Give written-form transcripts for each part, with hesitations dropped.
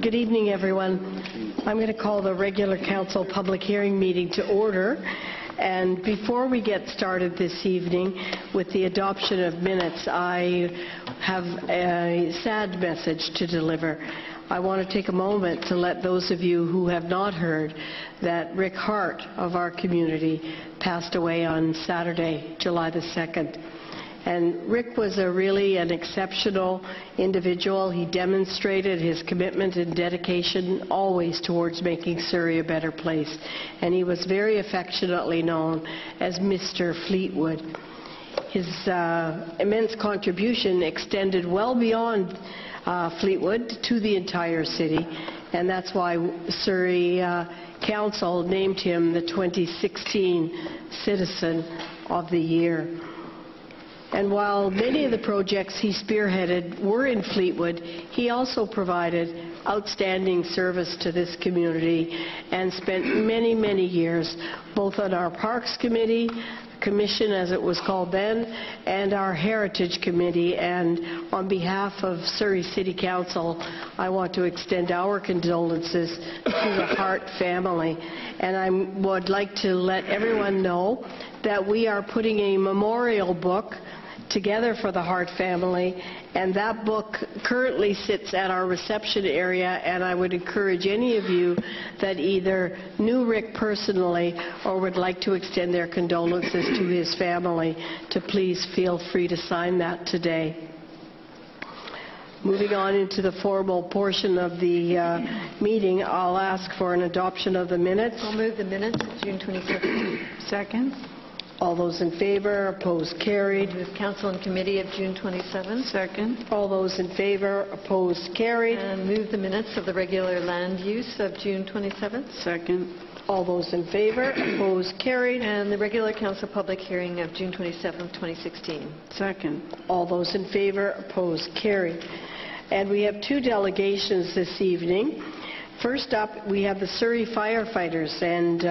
Good evening, everyone. I'm going to call the regular council public hearing meeting to order. And before we get started this evening with the adoption of minutes, I have a sad message to deliver. I want to take a moment to let those of you who have not heard that Rick Hart of our community passed away on Saturday, July the 2nd. And Rick was really an exceptional individual. He demonstrated his commitment and dedication always towards making Surrey a better place. And he was very affectionately known as Mr. Fleetwood. His immense contribution extended well beyond Fleetwood to the entire city. And that's why Surrey Council named him the 2016 Citizen of the Year. And while many of the projects he spearheaded were in Fleetwood, he also provided outstanding service to this community and spent many, many years both on our Parks Committee, Commission as it was called then, and our Heritage Committee. And on behalf of Surrey City Council, I want to extend our condolences to the Hart family. And I would like to let everyone know that we are putting a memorial book together for the Hart family, and that book currently sits at our reception area, and I would encourage any of you that either knew Rick personally or would like to extend their condolences to his family to please feel free to sign that today. Moving on into the formal portion of the meeting, I'll ask for an adoption of the minutes. I'll move the minutes of June 27th. Second. All those in favor, opposed, carried. Move Council and Committee of June 27th. Second. All those in favor, opposed, carried. And move the minutes of the regular land use of June 27th. Second. All those in favor, opposed, carried. And the regular Council public hearing of June 27th, 2016. Second. All those in favor, opposed, carried. And we have two delegations this evening. First up, we have the Surrey firefighters and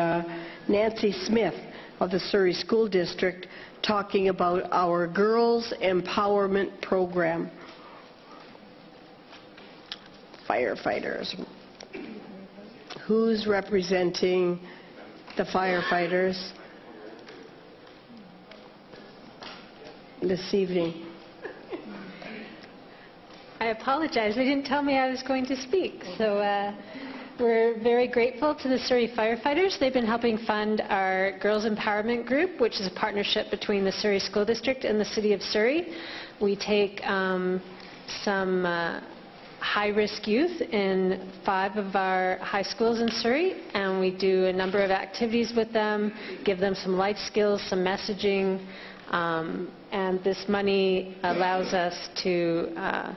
Nancy Smith of the Surrey School District talking about our Girls Empowerment Program. Firefighters. Who's representing the firefighters this evening? I apologize. They didn't tell me I was going to speak. So we're very grateful to the Surrey firefighters. They've been helping fund our Girls Empowerment Group, which is a partnership between the Surrey School District and the City of Surrey. We take some high-risk youth in 5 of our high schools in Surrey, and we do a number of activities with them, give them some life skills, some messaging, and this money allows us to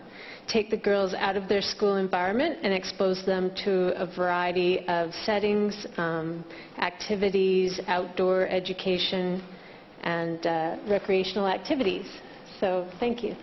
take the girls out of their school environment and expose them to a variety of settings, activities, outdoor education, and recreational activities. So thank you.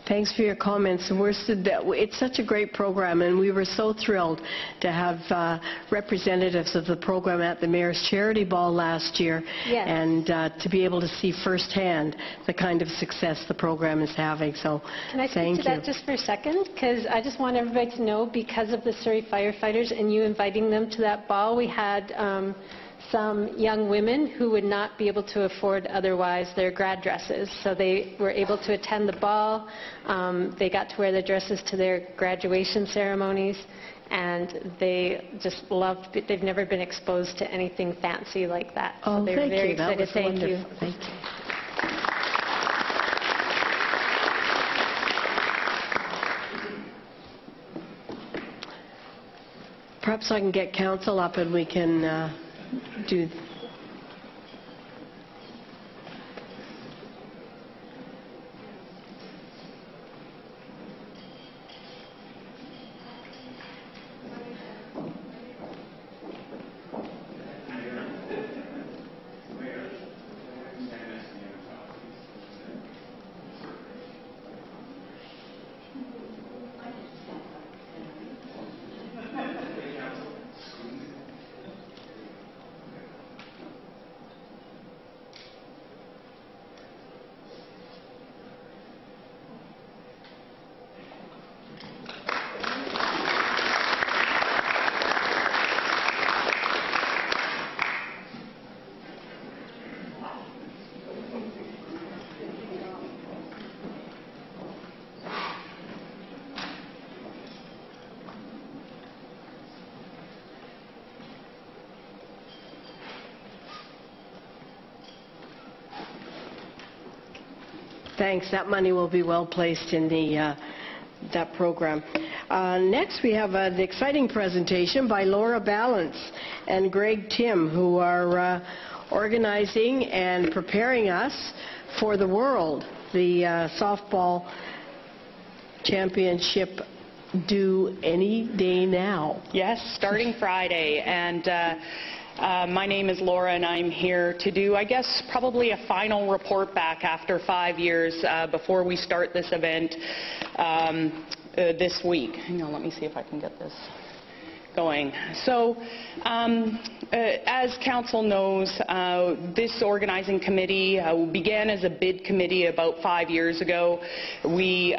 Thanks for your comments. It's such a great program, and we were so thrilled to have representatives of the program at the Mayor's Charity Ball last year, yes, and to be able to see firsthand the kind of success the program is having. So can I speak to that just for a second? Because I just want everybody to know, because of the Surrey firefighters and you inviting them to that ball, we had some young women who would not be able to afford otherwise their grad dresses. So they were able to attend the ball. They got to wear their dresses to their graduation ceremonies, and they just loved it. They've never been exposed to anything fancy like that. So oh, they were very excited. That was thank wonderful. you. Thank you. Perhaps I can get council up and we can do. Thanks. That money will be well placed in that program. Next, we have an exciting presentation by Laura Balance and Greg Tim, who are organizing and preparing us for the World, the softball championship due any day now. Yes, starting Friday. And my name is Laura, and I'm here to do, I guess, probably a final report back after 5 years before we start this event this week. Hang on, let me see if I can get this going. So, as Council knows, this organizing committee began as a bid committee about 5 years ago. We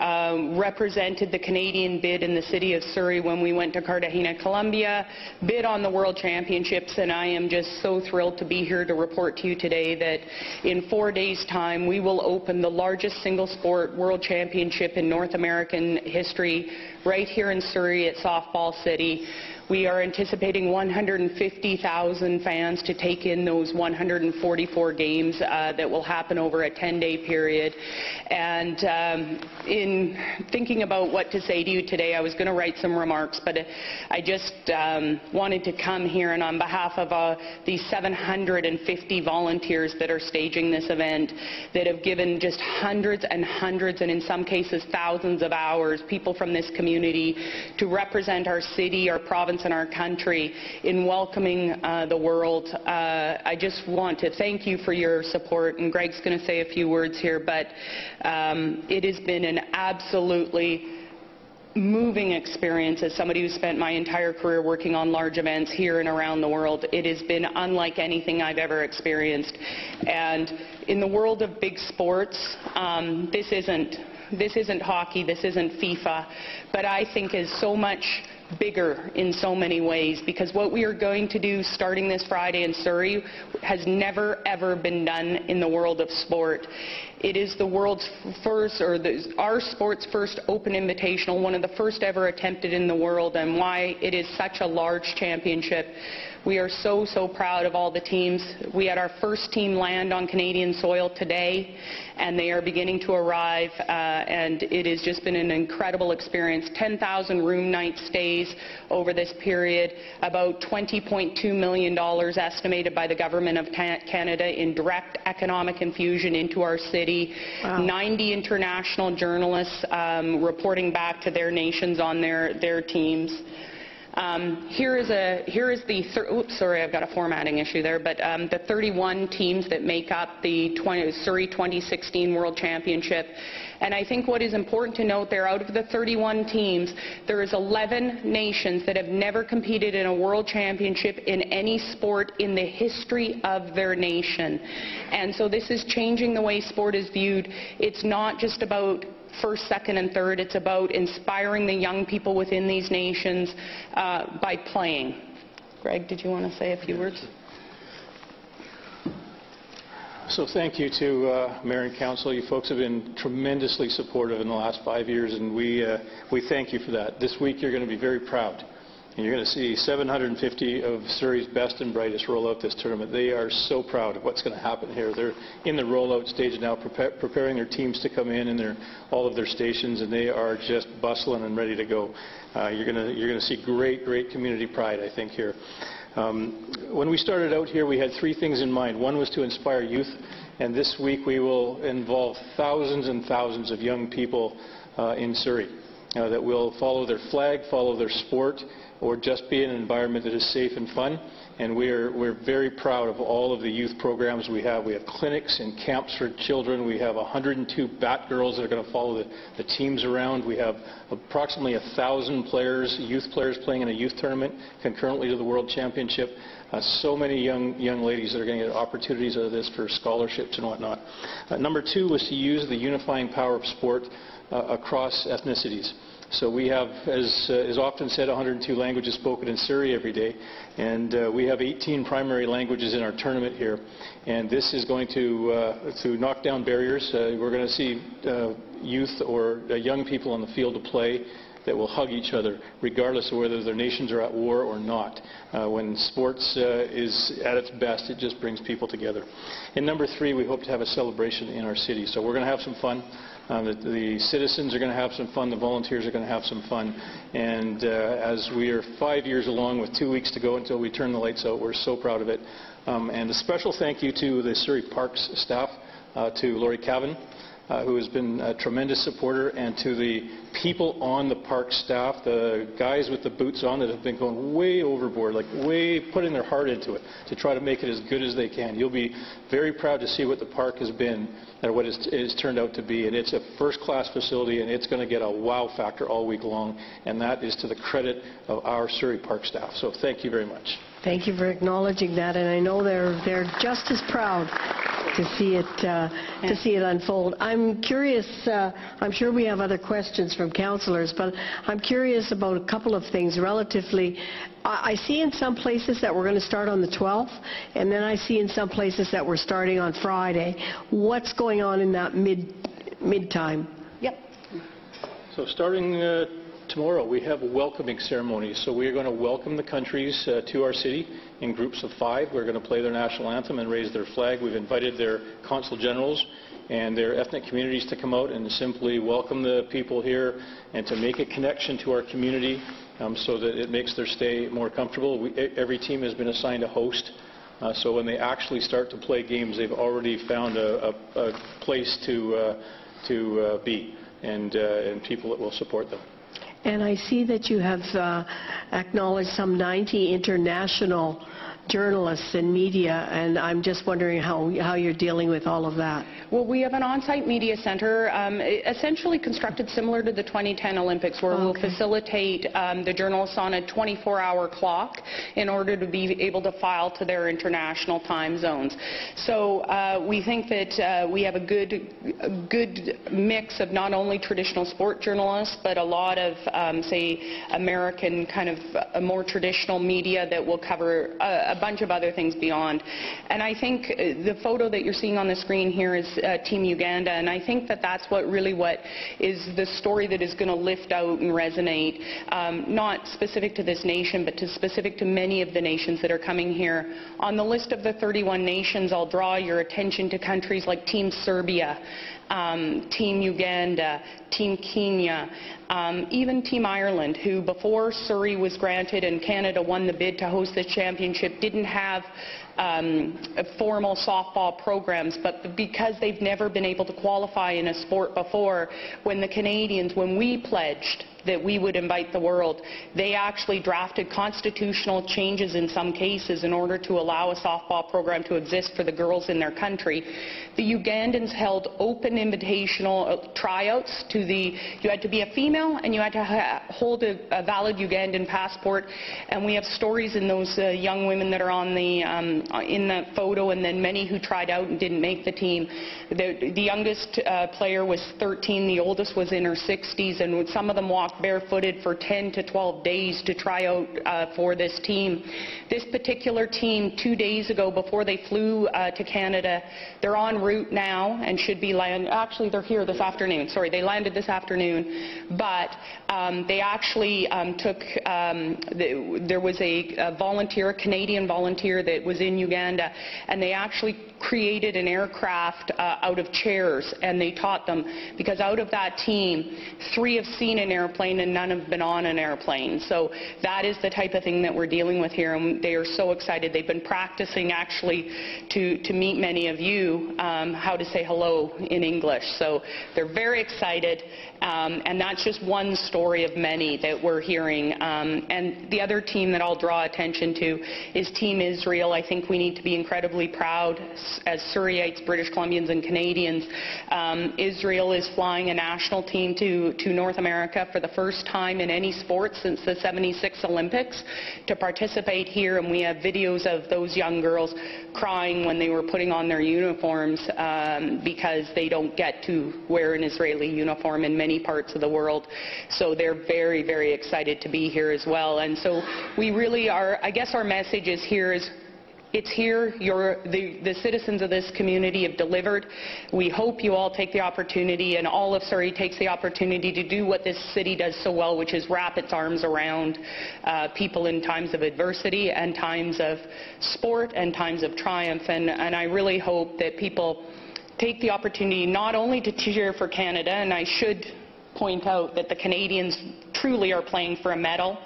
represented the Canadian bid in the city of Surrey when we went to Cartagena, Colombia, bid on the World Championships, and I am just so thrilled to be here to report to you today that in 4 days' time we will open the largest single-sport World Championship in North American history right here in Surrey at Softball City. We are anticipating 150,000 fans to take in those 144 games that will happen over a 10-day period. And in thinking about what to say to you today, I was going to write some remarks, but I just wanted to come here and on behalf of these 750 volunteers that are staging this event, that have given just hundreds and hundreds and in some cases thousands of hours, people from this community, to represent our city, our province, and our country in welcoming the World. I just want to thank you for your support, and Greg's going to say a few words here, but it has been an absolutely moving experience as somebody who spent my entire career working on large events here and around the world. It has been unlike anything I've ever experienced. And in the world of big sports, this isn't hockey, this isn't FIFA, but I think is so much bigger in so many ways, because what we are going to do starting this Friday in Surrey has never ever been done in the world of sport. It is the world's first, or our sport's first open invitational, one of the first ever attempted in the world, and why it is such a large championship. We are so, so proud of all the teams. We had our first team land on Canadian soil today, and they are beginning to arrive, and it has just been an incredible experience. 10,000 room night stays over this period, about $20.2 million estimated by the Government of Canada in direct economic infusion into our city. Wow. 90 international journalists reporting back to their nations on their teams. Here is the, sorry, I've got a formatting issue there, but the 31 teams that make up the Surrey 2016 World Championship. And I think what is important to note there, out of the 31 teams, there is 11 nations that have never competed in a World Championship in any sport in the history of their nation. And so this is changing the way sport is viewed. It's not just about first, second, and third. It's about inspiring the young people within these nations by playing. Greg, did you want to say a few words? So thank you to Mayor and Council. You folks have been tremendously supportive in the last 5 years, and we thank you for that. This week you're going to be very proud. And you're going to see 750 of Surrey's best and brightest roll out this tournament. They are so proud of what's going to happen here. They're in the rollout stage now, preparing their teams to come in all of their stations, and they are just bustling and ready to go. You're going to see great community pride, I think, here. When we started out here, we had three things in mind. One was to inspire youth, and this week we will involve thousands and thousands of young people in Surrey that will follow their flag, follow their sport, or just be in an environment that is safe and fun. And we're very proud of all of the youth programs we have. We have clinics and camps for children. We have 102 bat girls that are going to follow the teams around. We have approximately 1,000 players, youth players, playing in a youth tournament concurrently to the World Championship. So many young ladies that are going to get opportunities out of this for scholarships and whatnot. Number two was to use the unifying power of sport across ethnicities. So we have, as is often said, 102 languages spoken in Surrey every day, and we have 18 primary languages in our tournament here. And this is going to knock down barriers. We're going to see youth or young people on the field to play that will hug each other, regardless of whether their nations are at war or not. When sports is at its best, it just brings people together. And number 3, we hope to have a celebration in our city. So we're going to have some fun. The citizens are going to have some fun. The volunteers are going to have some fun. And as we are 5 years along with 2 weeks to go until we turn the lights out, we're so proud of it. And a special thank you to the Surrey Parks staff, to Laurie Cavan, who has been a tremendous supporter, and to the people on the park staff, the guys with the boots on that have been going way overboard, like way putting their heart into it to try to make it as good as they can. You'll be very proud to see what the park has been, or what it has turned out to be, and it's a first-class facility, and it's going to get a wow factor all week long, and that is to the credit of our Surrey Park staff. So thank you very much. Thank you for acknowledging that, and I know they're just as proud to see it unfold. I'm curious. I'm sure we have other questions from councillors, but I'm curious about a couple of things relatively. I see in some places that we're going to start on the 12th, and then I see in some places that we're starting on Friday. What's going on in that mid-time? Yep. So starting tomorrow, we have a welcoming ceremony. So we are going to welcome the countries to our city in groups of 5. We're going to play their national anthem and raise their flag. We've invited their consul generals and their ethnic communities to come out and simply welcome the people here and to make a connection to our community so that it makes their stay more comfortable. Every team has been assigned a host. So when they actually start to play games, they've already found a place to be and people that will support them. And I see that you have acknowledged some 90 international journalists and media, and I'm just wondering how you're dealing with all of that. Well, we have an on-site media center, essentially constructed similar to the 2010 Olympics, where we'll facilitate the journalists on a 24-hour clock in order to be able to file to their international time zones. So we think that we have a good mix of not only traditional sport journalists, but a lot of, say, American kind of more traditional media that will cover a bunch of other things beyond. And I think the photo that you're seeing on the screen here is Team Uganda, and I think that that's what is the story that is going to lift out and resonate, not specific to this nation, but specific to many of the nations that are coming here. On the list of the 31 nations, I'll draw your attention to countries like Team Serbia, Team Uganda, Team Kenya, even Team Ireland, who before Surrey was granted and Canada won the bid to host the championship, didn't have formal softball programs, but because they've never been able to qualify in a sport before, when we pledged that we would invite the world, they actually drafted constitutional changes in some cases in order to allow a softball program to exist for the girls in their country. The Ugandans held open invitational tryouts to you had to be a female and you had to hold a valid Ugandan passport, and we have stories in those young women that are on in that photo, and then many who tried out and didn't make the team. The youngest player was 13, the oldest was in her 60s, and some of them walked barefooted for 10 to 12 days to try out for this team. This particular team, 2 days ago, before they flew to Canada, they're en route now and should be actually they're here this afternoon. Sorry, they landed this afternoon, but they actually there was a volunteer, a Canadian volunteer that was in Uganda, and they actually created an aircraft out of chairs, and they taught them, because out of that team, 3 have seen an airplane and none have been on an airplane. So that is the type of thing that we're dealing with here, and they are so excited. They've been practicing actually to meet many of you how to say hello in English. So they're very excited, and that's just one story of many that we're hearing. And the other team that I'll draw attention to is Team Israel. I think we need to be incredibly proud as Surreyites, British Columbians and Canadians. Israel is flying a national team to North America for the first time in any sport since the '76 Olympics to participate here, and we have videos of those young girls crying when they were putting on their uniforms because they don't get to wear an Israeli uniform in many parts of the world. So they're very, very excited to be here as well. And so we really are, I guess our message is here is It's here. The citizens of this community have delivered. We hope you all take the opportunity, and all of Surrey takes the opportunity to do what this city does so well, which is wrap its arms around people in times of adversity and times of sport and times of triumph. And I really hope that people take the opportunity not only to cheer for Canada, and I should point out that the Canadians truly are playing for a medal.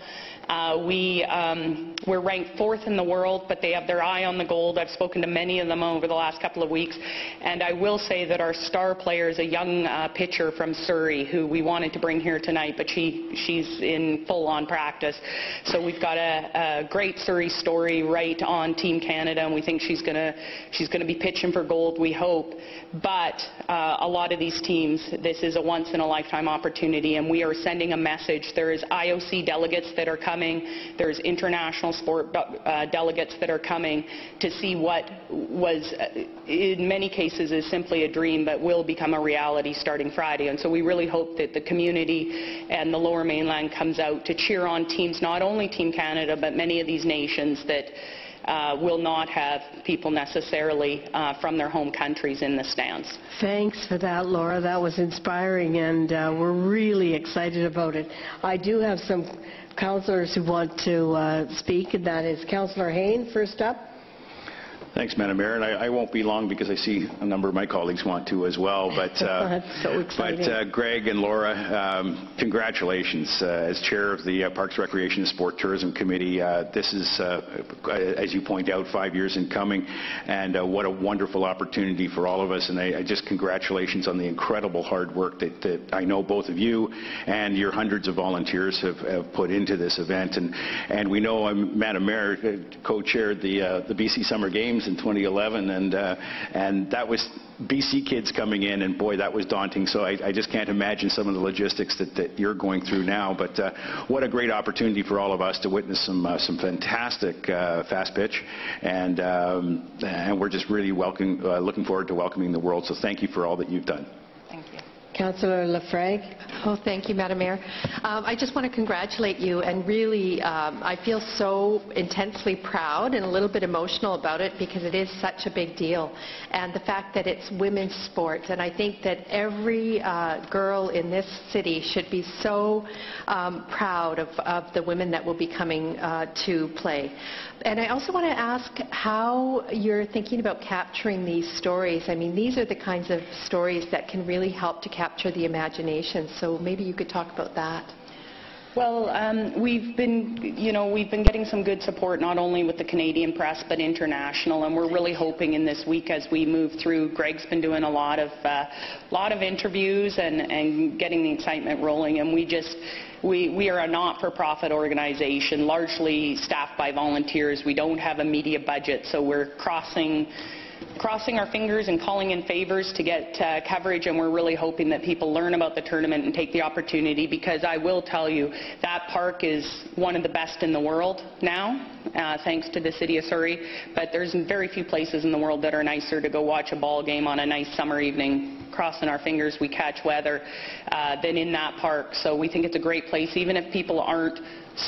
We're ranked 4th in the world, but they have their eye on the gold. I've spoken to many of them over the last couple of weeks, and I will say that our star player is a young pitcher from Surrey who we wanted to bring here tonight, but she's in full-on practice. So we've got a great Surrey story right on Team Canada, and we think she's going to be pitching for gold, we hope. But a lot of these teams, this is a once-in-a-lifetime opportunity, and we are sending a message. There is IOC delegates that are coming. There's international sport delegates that are coming to see what was, in many cases, is simply a dream, but will become a reality starting Friday. And so we really hope that the community and the Lower Mainland comes out to cheer on teams, not only Team Canada, but many of these nations that will not have people necessarily from their home countries in the stands. Thanks for that, Laura. That was inspiring, and we're really excited about it. I do have some councillors who want to speak, and that is Councillor Hayne, first up. Thanks, Madam Mayor. And I won't be long because I see a number of my colleagues want to as well. But, That's so exciting. But Greg and Laura, congratulations. As Chair of the Parks, Recreation and Sport Tourism Committee, this is, as you point out, 5 years in coming. And what a wonderful opportunity for all of us. And I just congratulations on the incredible hard work that I know both of you and your hundreds of volunteers have put into this event. And we know Madam Mayor co-chaired the BC Summer Games in 2011, and that was BC kids coming in, and boy, that was daunting. So I just can't imagine some of the logistics that you're going through now. But what a great opportunity for all of us to witness some fantastic fast pitch, and we're just really looking forward to welcoming the world. So thank you for all that you've done. Thank you. Councillor Lafrague. Oh, thank you, Madam Mayor. I just want to congratulate you, and really, I feel so intensely proud and a little bit emotional about it because it is such a big deal. And the fact that it's women's sport, and I think that every girl in this city should be so proud of the women that will be coming to play. And I also want to ask how you're thinking about capturing these stories. I mean, these are the kinds of stories that can really help to capture the imagination. So maybe you could talk about that. Well, we've been getting some good support not only with the Canadian press but international, and we're really hoping in this week as we move through. Greg's been doing a lot of interviews and getting the excitement rolling, and we are a not-for-profit organization, largely staffed by volunteers. We don't have a media budget, so we're crossing our fingers and calling in favors to get coverage, and we're really hoping that people learn about the tournament and take the opportunity, because I will tell you that park is one of the best in the world now, thanks to the City of Surrey, but there's very few places in the world that are nicer to go watch a ball game on a nice summer evening, crossing our fingers we catch weather, than in that park. So we think it's a great place. Even if people aren't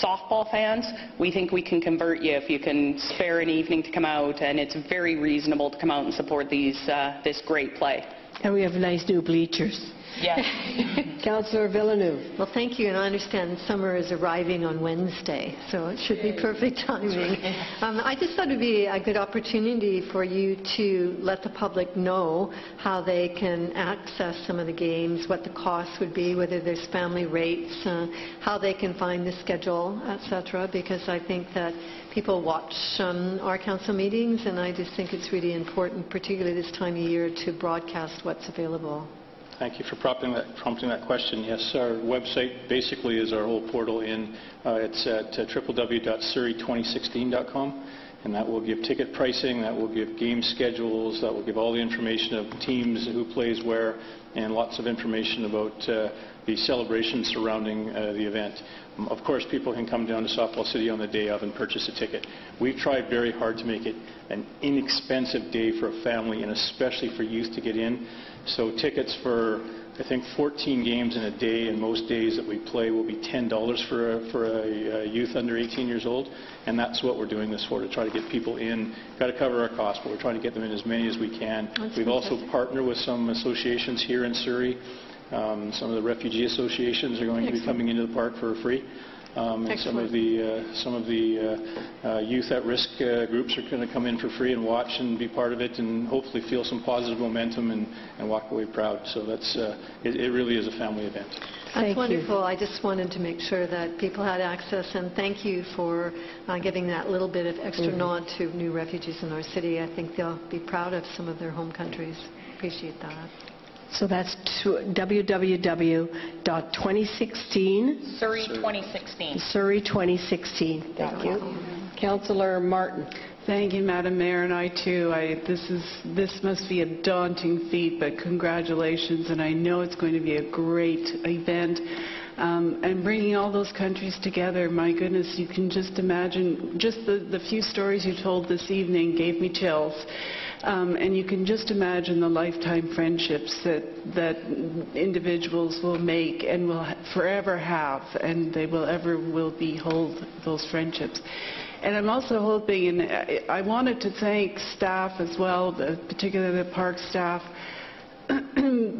softball fans, we think we can convert you if you can spare an evening to come out, and it's very reasonable to come out and support this great play. And we have nice new bleachers. Yes. Councillor Villeneuve. Well, thank you, and I understand summer is arriving on Wednesday, so it should be perfect timing. I just thought it would be a good opportunity for you to let the public know how they can access some of the games, what the costs would be, whether there's family rates, how they can find the schedule, etc., because I think that people watch our council meetings, and I just think it's really important, particularly this time of year, to broadcast what's available. Thank you for prompting that question. Yes, our website basically is our whole portal it's at www.surrey2016.com, and that will give ticket pricing, that will give game schedules, that will give all the information of teams, who plays where, and lots of information about the celebrations surrounding the event. Of course, people can come down to Softball City on the day of and purchase a ticket. We've tried very hard to make it an inexpensive day for a family, and especially for youth to get in. So tickets for I think 14 games in a day, and most days that we play will be $10 for a youth under 18 years old, and that's what we're doing this for, to try to get people in. Got to cover our costs, but we're trying to get them in as many as we can. We've also partnered with some associations here in Surrey. Some of the refugee associations are going to be coming into the park for free. And some of the youth at-risk groups are going to come in for free and watch and be part of it, and hopefully feel some positive momentum and walk away proud. So that's it really is a family event. That's wonderful. I just wanted to make sure that people had access, and thank you for giving that little bit of extra nod to new refugees in our city. I think they'll be proud of some of their home countries. Appreciate that. So that's www.2016. Surrey 2016. Surrey 2016. Thank you. Councillor Martin. Thank you, Madam Mayor, and I too. This must be a daunting feat, but congratulations, and I know it's going to be a great event. And bringing all those countries together, my goodness, you can just imagine, just the few stories you told this evening gave me chills. And you can just imagine the lifetime friendships that individuals will make and will forever have, and they will hold those friendships. And I'm also hoping, and I wanted to thank staff as well, particularly the park staff,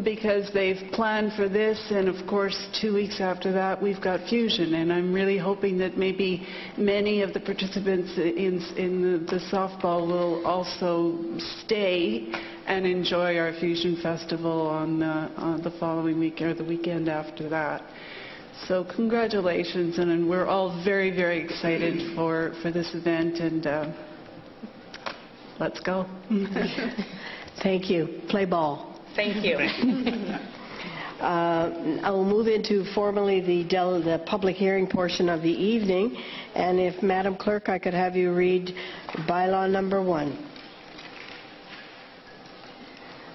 because they've planned for this, and of course 2 weeks after that we've got Fusion, and I'm really hoping that maybe many of the participants in the softball will also stay and enjoy our Fusion Festival on the following week or the weekend after that. So congratulations, and we're all very, very excited for this event, and let's go. Thank you. Play ball. Thank you. I will move into formally the public hearing portion of the evening, and if Madam Clerk, I could have you read bylaw number 1.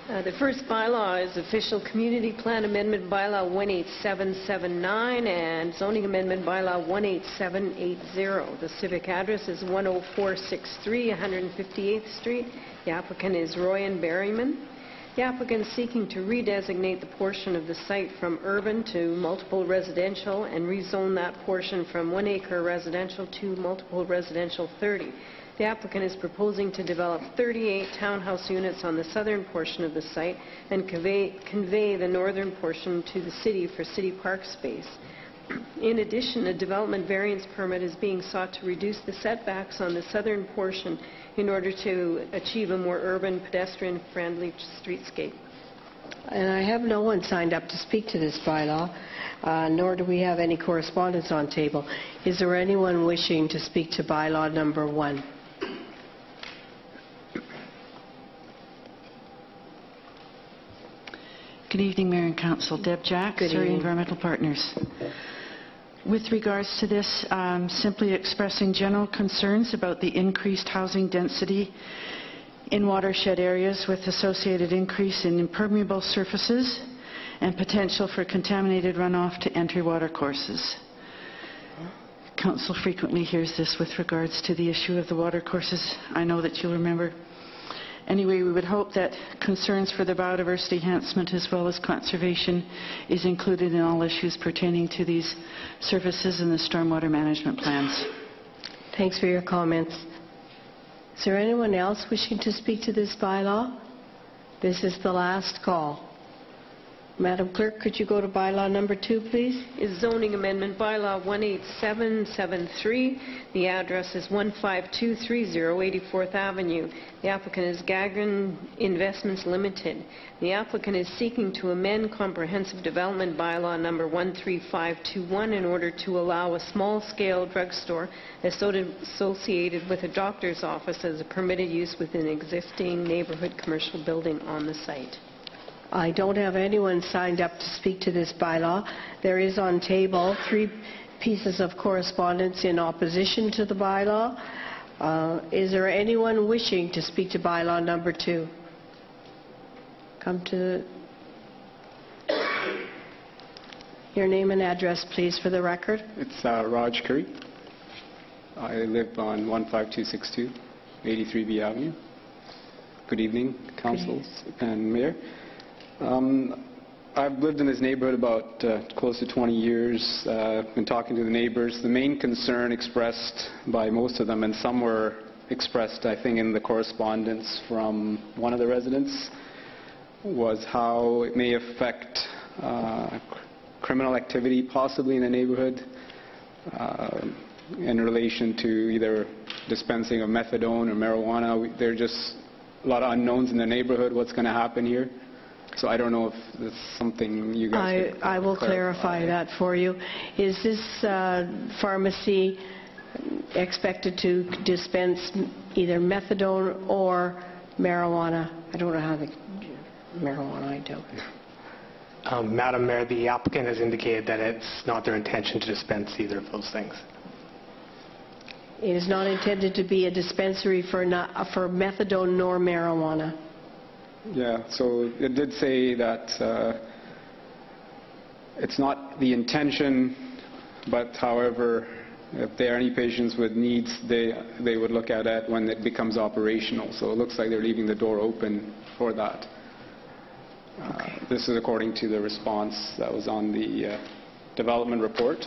The first bylaw is Official Community Plan Amendment Bylaw 18779 and Zoning Amendment Bylaw 18780. The civic address is 10463 158th Street. The applicant is Roy and Berryman. The applicant is seeking to redesignate the portion of the site from urban to multiple residential and rezone that portion from 1 acre residential to multiple residential 30. The applicant is proposing to develop 38 townhouse units on the southern portion of the site and convey the northern portion to the city for city park space. In addition, a development variance permit is being sought to reduce the setbacks on the southern portion in order to achieve a more urban, pedestrian-friendly streetscape. And I have no one signed up to speak to this bylaw, nor do we have any correspondence on table. Is there anyone wishing to speak to bylaw number 1? Good evening, Mayor and Council. Deb Jack, Surrey Environmental Partners. With regards to this, simply expressing general concerns about the increased housing density in watershed areas with associated increase in impermeable surfaces and potential for contaminated runoff to enter watercourses. Council frequently hears this with regards to the issue of the watercourses. I know that you'll remember. Anyway, we would hope that concerns for the biodiversity enhancement as well as conservation is included in all issues pertaining to these services in the stormwater management plans. Thanks for your comments. Is there anyone else wishing to speak to this bylaw? This is the last call. Madam Clerk, could you go to bylaw number 2, please? Is Zoning Amendment Bylaw 18773. The address is 15230 84th Avenue. The applicant is Gagrin Investments Limited. The applicant is seeking to amend Comprehensive Development Bylaw number 13521 in order to allow a small-scale drugstore associated with a doctor's office as a permitted use within an existing neighborhood commercial building on the site. I don't have anyone signed up to speak to this bylaw. There is on table 3 pieces of correspondence in opposition to the bylaw. Is there anyone wishing to speak to bylaw number 2? Come to your name and address, please, for the record. It's Raj Curry. I live on 15262 83B Avenue. Good evening, Council and Mayor. I've lived in this neighborhood about close to 20 years. Been talking to the neighbors. The main concern expressed by most of them, and some were expressed, I think, in the correspondence from one of the residents, was how it may affect criminal activity possibly in the neighborhood in relation to either dispensing of methadone or marijuana. There are just a lot of unknowns in the neighborhood, what's going to happen here. So I don't know if that's something you guys I will clarify that for you. Is this pharmacy expected to dispense either methadone or marijuana? I don't know how the marijuana, I don't. Madam Mayor, the applicant has indicated that it's not their intention to dispense either of those things. It is not intended to be a dispensary for methadone nor marijuana. Yeah, so it did say that it's not the intention, but however, if there are any patients with needs, they would look at it when it becomes operational. So it looks like they're leaving the door open for that. Okay. This is according to the response that was on the development report.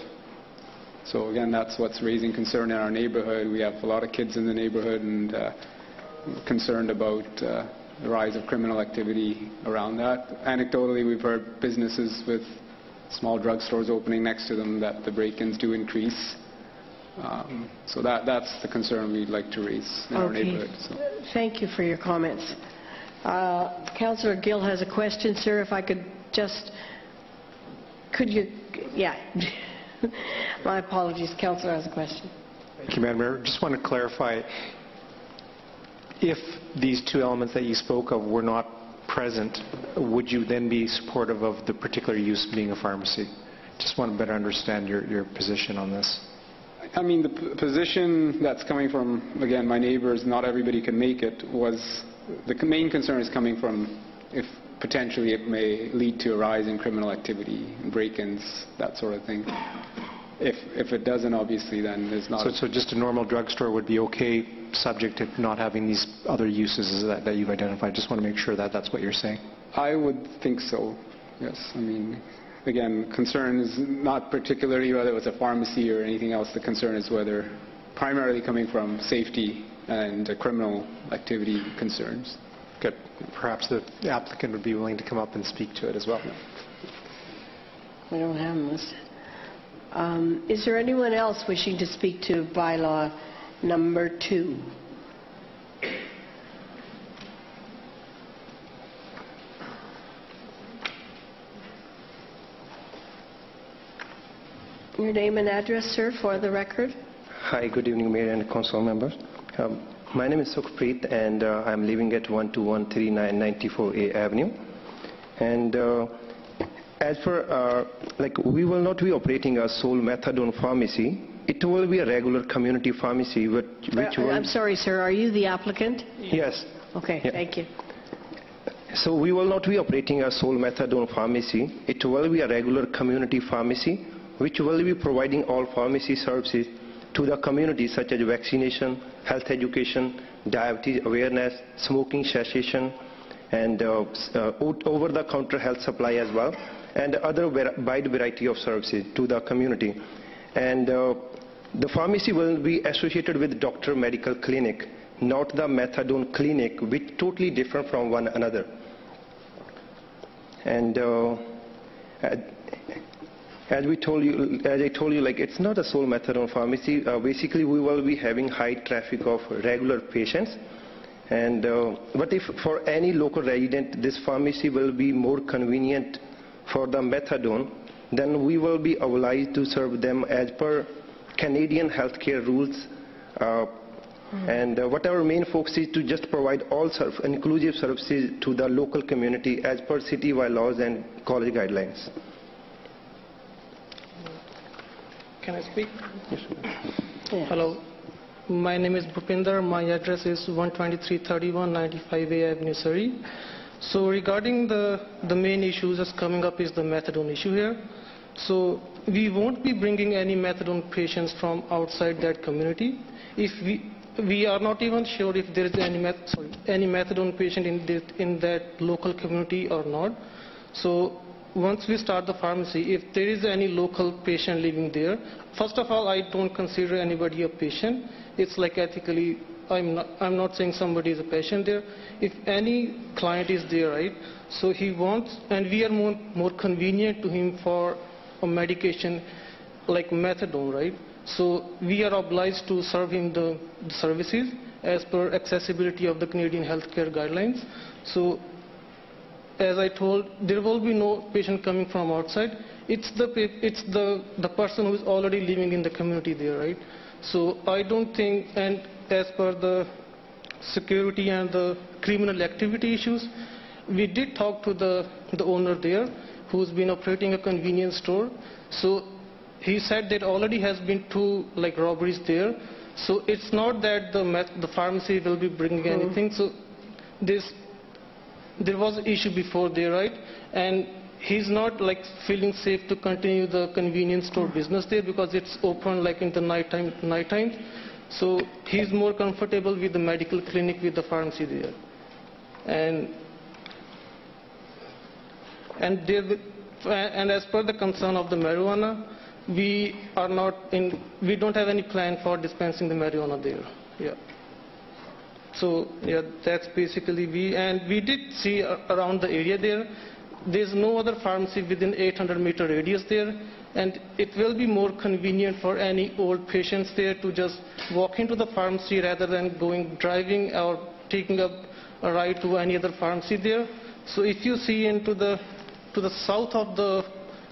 So again, that's what's raising concern in our neighborhood. We have a lot of kids in the neighborhood, and we're concerned about the rise of criminal activity around that. Anecdotally, we've heard businesses with small drugstores opening next to them that the break-ins do increase. So that's the concern we'd like to raise in our neighborhood. So. Thank you for your comments. Councillor Gill has a question, sir. If I could just, could you, yeah. My apologies. Councillor has a question. Thank you, Madam Mayor. Just want to clarify, if these two elements that you spoke of were not present, would you then be supportive of the particular use being a pharmacy? Just want to better understand your position on this. I mean, the position that's coming from, again, my neighbors, not everybody can make it, was the main concern is coming from if potentially it may lead to a rise in criminal activity, break-ins, that sort of thing. If it doesn't, obviously, then there's not... So just a normal drugstore would be okay, subject to not having these other uses that you've identified? Just want to make sure that that's what you're saying. I would think so, yes. I mean, again, concern is not particularly whether it was a pharmacy or anything else. The concern is whether primarily coming from safety and criminal activity concerns. Good. Perhaps the applicant would be willing to come up and speak to it as well. We don't have them listed. Is there anyone else wishing to speak to bylaw number 2? Your name and address, sir, for the record. Hi, good evening, Mayor and Council members. My name is Sukhpreet, and I'm living at 12139 94A Avenue. And as for, we will not be operating a sole methadone pharmacy. It will be a regular community pharmacy, which will... I'm sorry, sir. Are you the applicant? Yes. Okay, yeah. Thank you. So we will not be operating a sole methadone pharmacy. It will be a regular community pharmacy, which will be providing all pharmacy services to the community, such as vaccination, health education, diabetes awareness, smoking cessation, and over-the-counter health supply as well, and other wide variety of services to the community. And the pharmacy will be associated with doctor medical clinic, not the methadone clinic, which totally different from one another. And as I told you, it's not a sole methadone pharmacy. Basically, we will be having high traffic of regular patients. And but if for any local resident, this pharmacy will be more convenient for the methadone, then we will be obliged to serve them as per Canadian healthcare rules. And what our main focus is to just provide all inclusive services to the local community as per city-wide laws and college guidelines. Can I speak? Yes. Yeah. Hello. My name is Bhupinder. My address is 12331 95A Avenue, Surrey. So regarding the main issues that's coming up is the methadone issue here. So we won't be bringing any methadone patients from outside that community. If we are not even sure if there is any methadone patient in that local community or not. So once we start the pharmacy, if there is any local patient living there, first of all, I don't consider anybody a patient. It's like ethically, I'm not saying somebody is a patient there. If any client is there, right, so he wants, and we are more convenient to him for a medication like methadone, right? So we are obliged to serve him the services as per accessibility of the Canadian healthcare guidelines. So as I told, there will be no patient coming from outside. It's the person who is already living in the community there, right? So I don't think, and as per the security and the criminal activity issues, we did talk to the owner there, who's been operating a convenience store. So he said that already has been 2 like robberies there. So it's not that the pharmacy will be bringing anything. So there was an issue before there, right? And he's not like feeling safe to continue the convenience store business there because it's open like in the night time. So he's more comfortable with the medical clinic, with the pharmacy there. And as per the concern of the marijuana, we don't have any plan for dispensing the marijuana there. Yeah. So yeah, that's basically we did see around the area there. There's no other pharmacy within 800-meter radius there, and it will be more convenient for any old patients there to just walk into the pharmacy rather than driving or taking up a ride to any other pharmacy there. So if you see to the south of the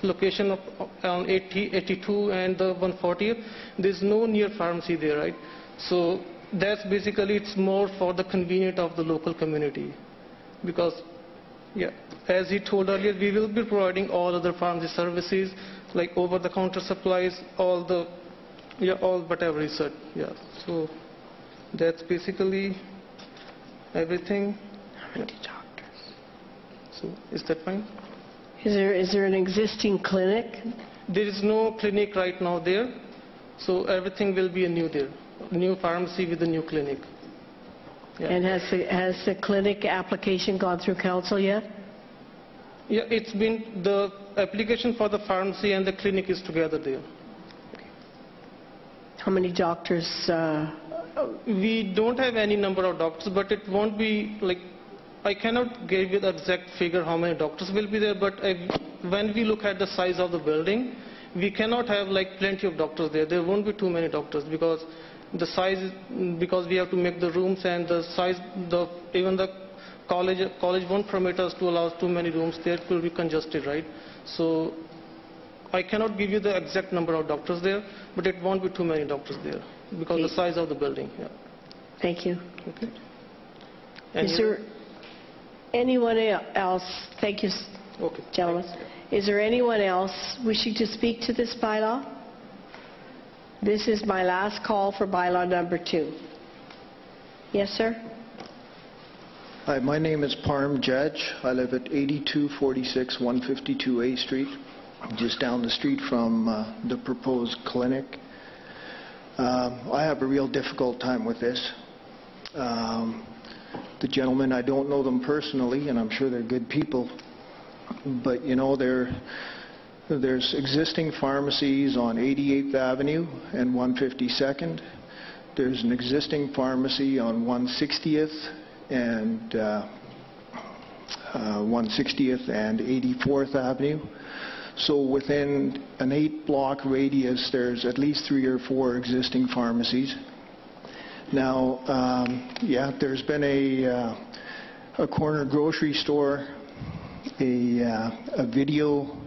location of on 82 and the 140th, there's no near pharmacy there, right? So that's basically, it's more for the convenience of the local community. Because, yeah, as he told earlier, we will be providing all other pharmacy services, like over-the-counter supplies, all whatever he said. Yeah, so that's basically everything. How many doctors? So, is that fine? Is there an existing clinic? There is no clinic right now there, so everything will be new there. New pharmacy with a new clinic. Yeah. And has the clinic application gone through council yet? Yeah, it's been, the application for the pharmacy and the clinic is together there. How many doctors? We don't have any number of doctors, but it won't be like, I cannot give you the exact figure how many doctors will be there, but when we look at the size of the building, we cannot have like plenty of doctors there. There won't be too many doctors because the size, because we have to make the rooms and the size, even the college won't permit us to allow too many rooms there. It will be congested, right? So I cannot give you the exact number of doctors there, but it won't be too many doctors there because the size of the building. Yeah. Thank you. Okay. Is there anyone else? Thank you, gentlemen. Is there anyone else wishing to speak to this bylaw? This is my last call for bylaw number 2. Yes, sir? Hi, my name is Parm Judge. I live at 8246 152A Street, just down the street from the proposed clinic. I have a real difficult time with this. The gentlemen, I don't know them personally, and I'm sure they're good people, but you know, there's existing pharmacies on 88th Avenue and 152nd. There's an existing pharmacy on 160th and 160th and 84th Avenue. So within an 8-block radius, there's at least 3 or 4 existing pharmacies. Now, yeah, there's been a corner grocery store, a video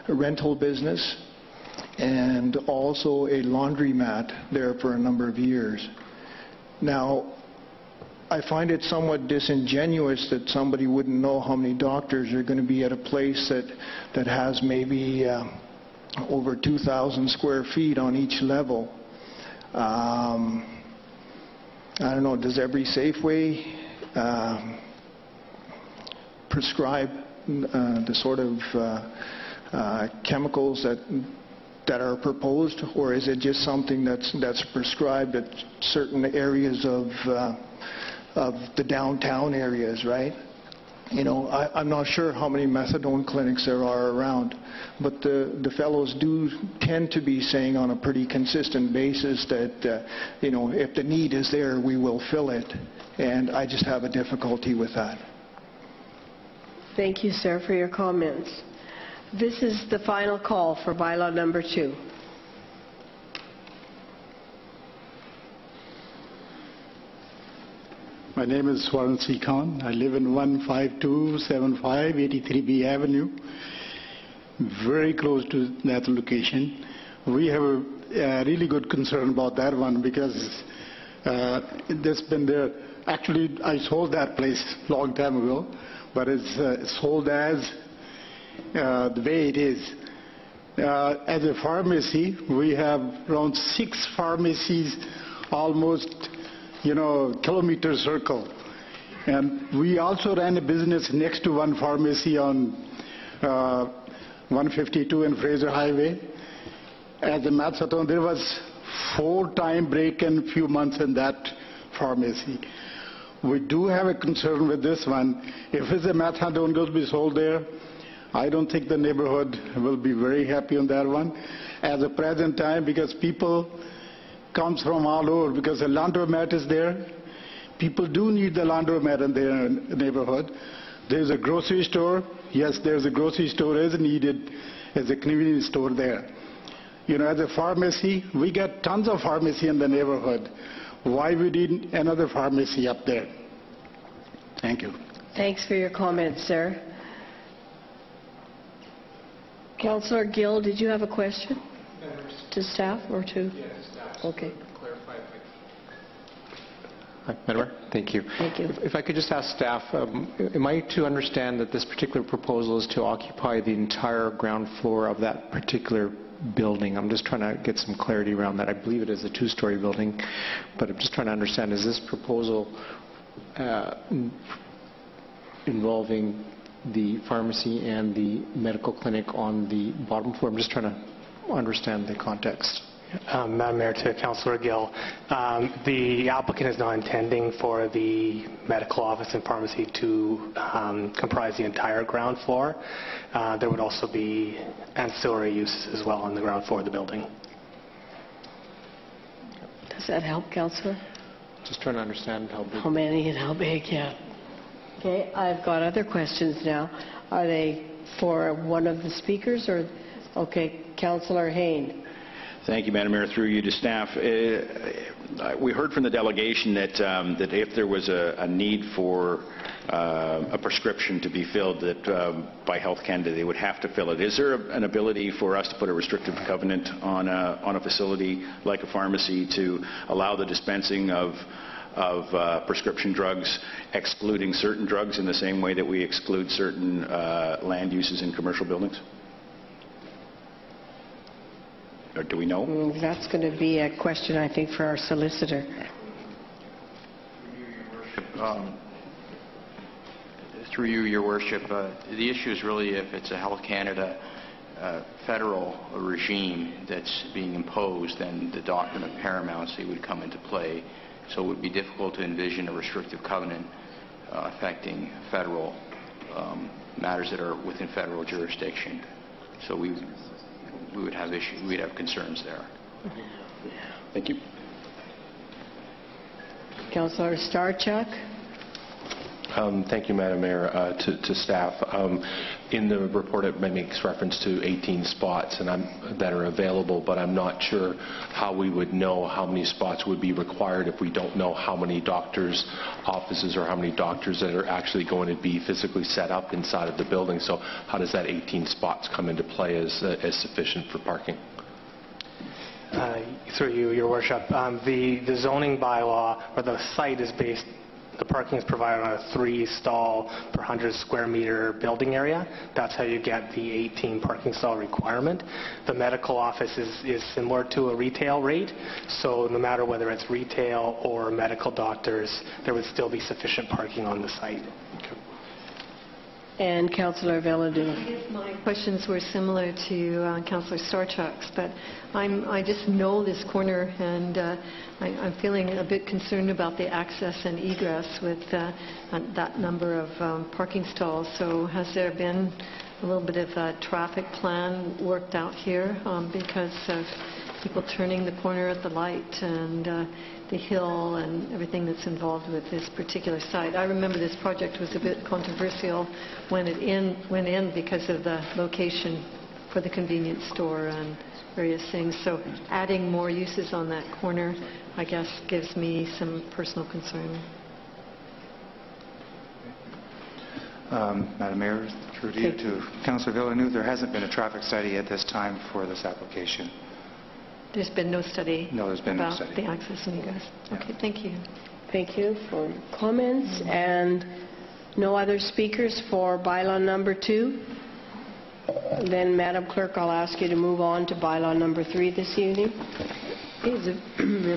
rental business, and also a laundromat there for a number of years. Now, I find it somewhat disingenuous that somebody wouldn't know how many doctors are going to be at a place that has maybe over 2,000 square feet on each level. I don't know, does every Safeway prescribe the sort of chemicals that are proposed, or is it just something that's prescribed at certain areas of the downtown areas, right? I'm not sure how many methadone clinics there are around, but the fellows do tend to be saying on a pretty consistent basis that, if the need is there, we will fill it. And I just have a difficulty with that. Thank you, sir, for your comments. This is the final call for bylaw number 2. My name is Swaran C. Khan. I live in 15275 83B Avenue, very close to that location. We have a really good concern about that one because there's been there. Actually, I sold that place a long time ago, but it's sold as the way it is. As a pharmacy, we have around 6 pharmacies, almost kilometer circle. And we also ran a business next to one pharmacy on 152 and Fraser Highway. As a methadone, there was 4-time break in few months in that pharmacy. We do have a concern with this one. If it's a methadone going to be sold there, I don't think the neighborhood will be very happy on that one. At the present time, because people comes from all over, because the laundromat is there. People do need the laundromat in their neighborhood. There's a grocery store. Yes, there's a grocery store is needed as a convenience store there. As a pharmacy, we get tons of pharmacy in the neighborhood. Why we need another pharmacy up there? Thank you. Thanks for your comments, sir. Councillor Gill, did you have a question? To staff or to? Yes, staff. Okay. Madam Mayor, thank you. Thank you. If I could just ask staff, am I to understand that this particular proposal is to occupy the entire ground floor of that particular building? I'm just trying to get some clarity around that. I believe it is a 2-story building, but I'm just trying to understand, is this proposal involving the pharmacy and the medical clinic on the bottom floor? I'm just trying to understand the context. Madam Mayor, to Councillor Gill, the applicant is not intending for the medical office and pharmacy to comprise the entire ground floor. There would also be ancillary uses as well on the ground floor of the building. Does that help, Councillor? Just trying to understand how big. How many and how big, yeah. Okay, I've got other questions now. Are they for one of the speakers or? Okay, Councillor Hayne. Thank you, Madam Mayor. Through you to staff. We heard from the delegation that if there was a need for a prescription to be filled, that by Health Canada they would have to fill it. Is there an ability for us to put a restrictive covenant on a facility like a pharmacy to allow the dispensing of prescription drugs, excluding certain drugs in the same way that we exclude certain land uses in commercial buildings? Or do we know? That's going to be a question, I think, for our solicitor. Through you, Your Worship, the issue is really if it's a Health Canada federal regime that's being imposed, then the doctrine of paramountcy would come into play. So it would be difficult to envision a restrictive covenant affecting federal matters that are within federal jurisdiction. So we would have issues, we'd have concerns there. Thank you. Councillor Starchuk. Thank you, Madam Mayor. To staff, in the report it makes reference to 18 spots that are available, but I'm not sure how we would know how many spots would be required if we don't know how many doctors' offices or how many doctors that are actually going to be physically set up inside of the building. So how does that 18 spots come into play as sufficient for parking? Through you, Your Worship, the zoning bylaw or the site is based. The parking is provided on a 3-stall per 100 square meter building area. That's how you get the 18 parking stall requirement. The medical office is similar to a retail rate, so no matter whether it's retail or medical doctors, there would still be sufficient parking on the site. And Councillor Villeneuve. I guess my questions were similar to Councillor Starchuk's, but I just know this corner, and I'm feeling a bit concerned about the access and egress with that number of parking stalls. So has there been a little bit of a traffic plan worked out here because of people turning the corner at the light and the hill and everything that's involved with this particular site? I remember this project was a bit controversial when it went in because of the location for the convenience store and various things. So adding more uses on that corner, I guess, gives me some personal concern. Madam Mayor, through to you to Councillor Villeneuve, there hasn't been a traffic study at this time for this application. There's been no study about the access and egress. Okay, thank you. Thank you for comments. And no other speakers for bylaw number 2? Then, Madam Clerk, I'll ask you to move on to bylaw number 3 this evening. Is the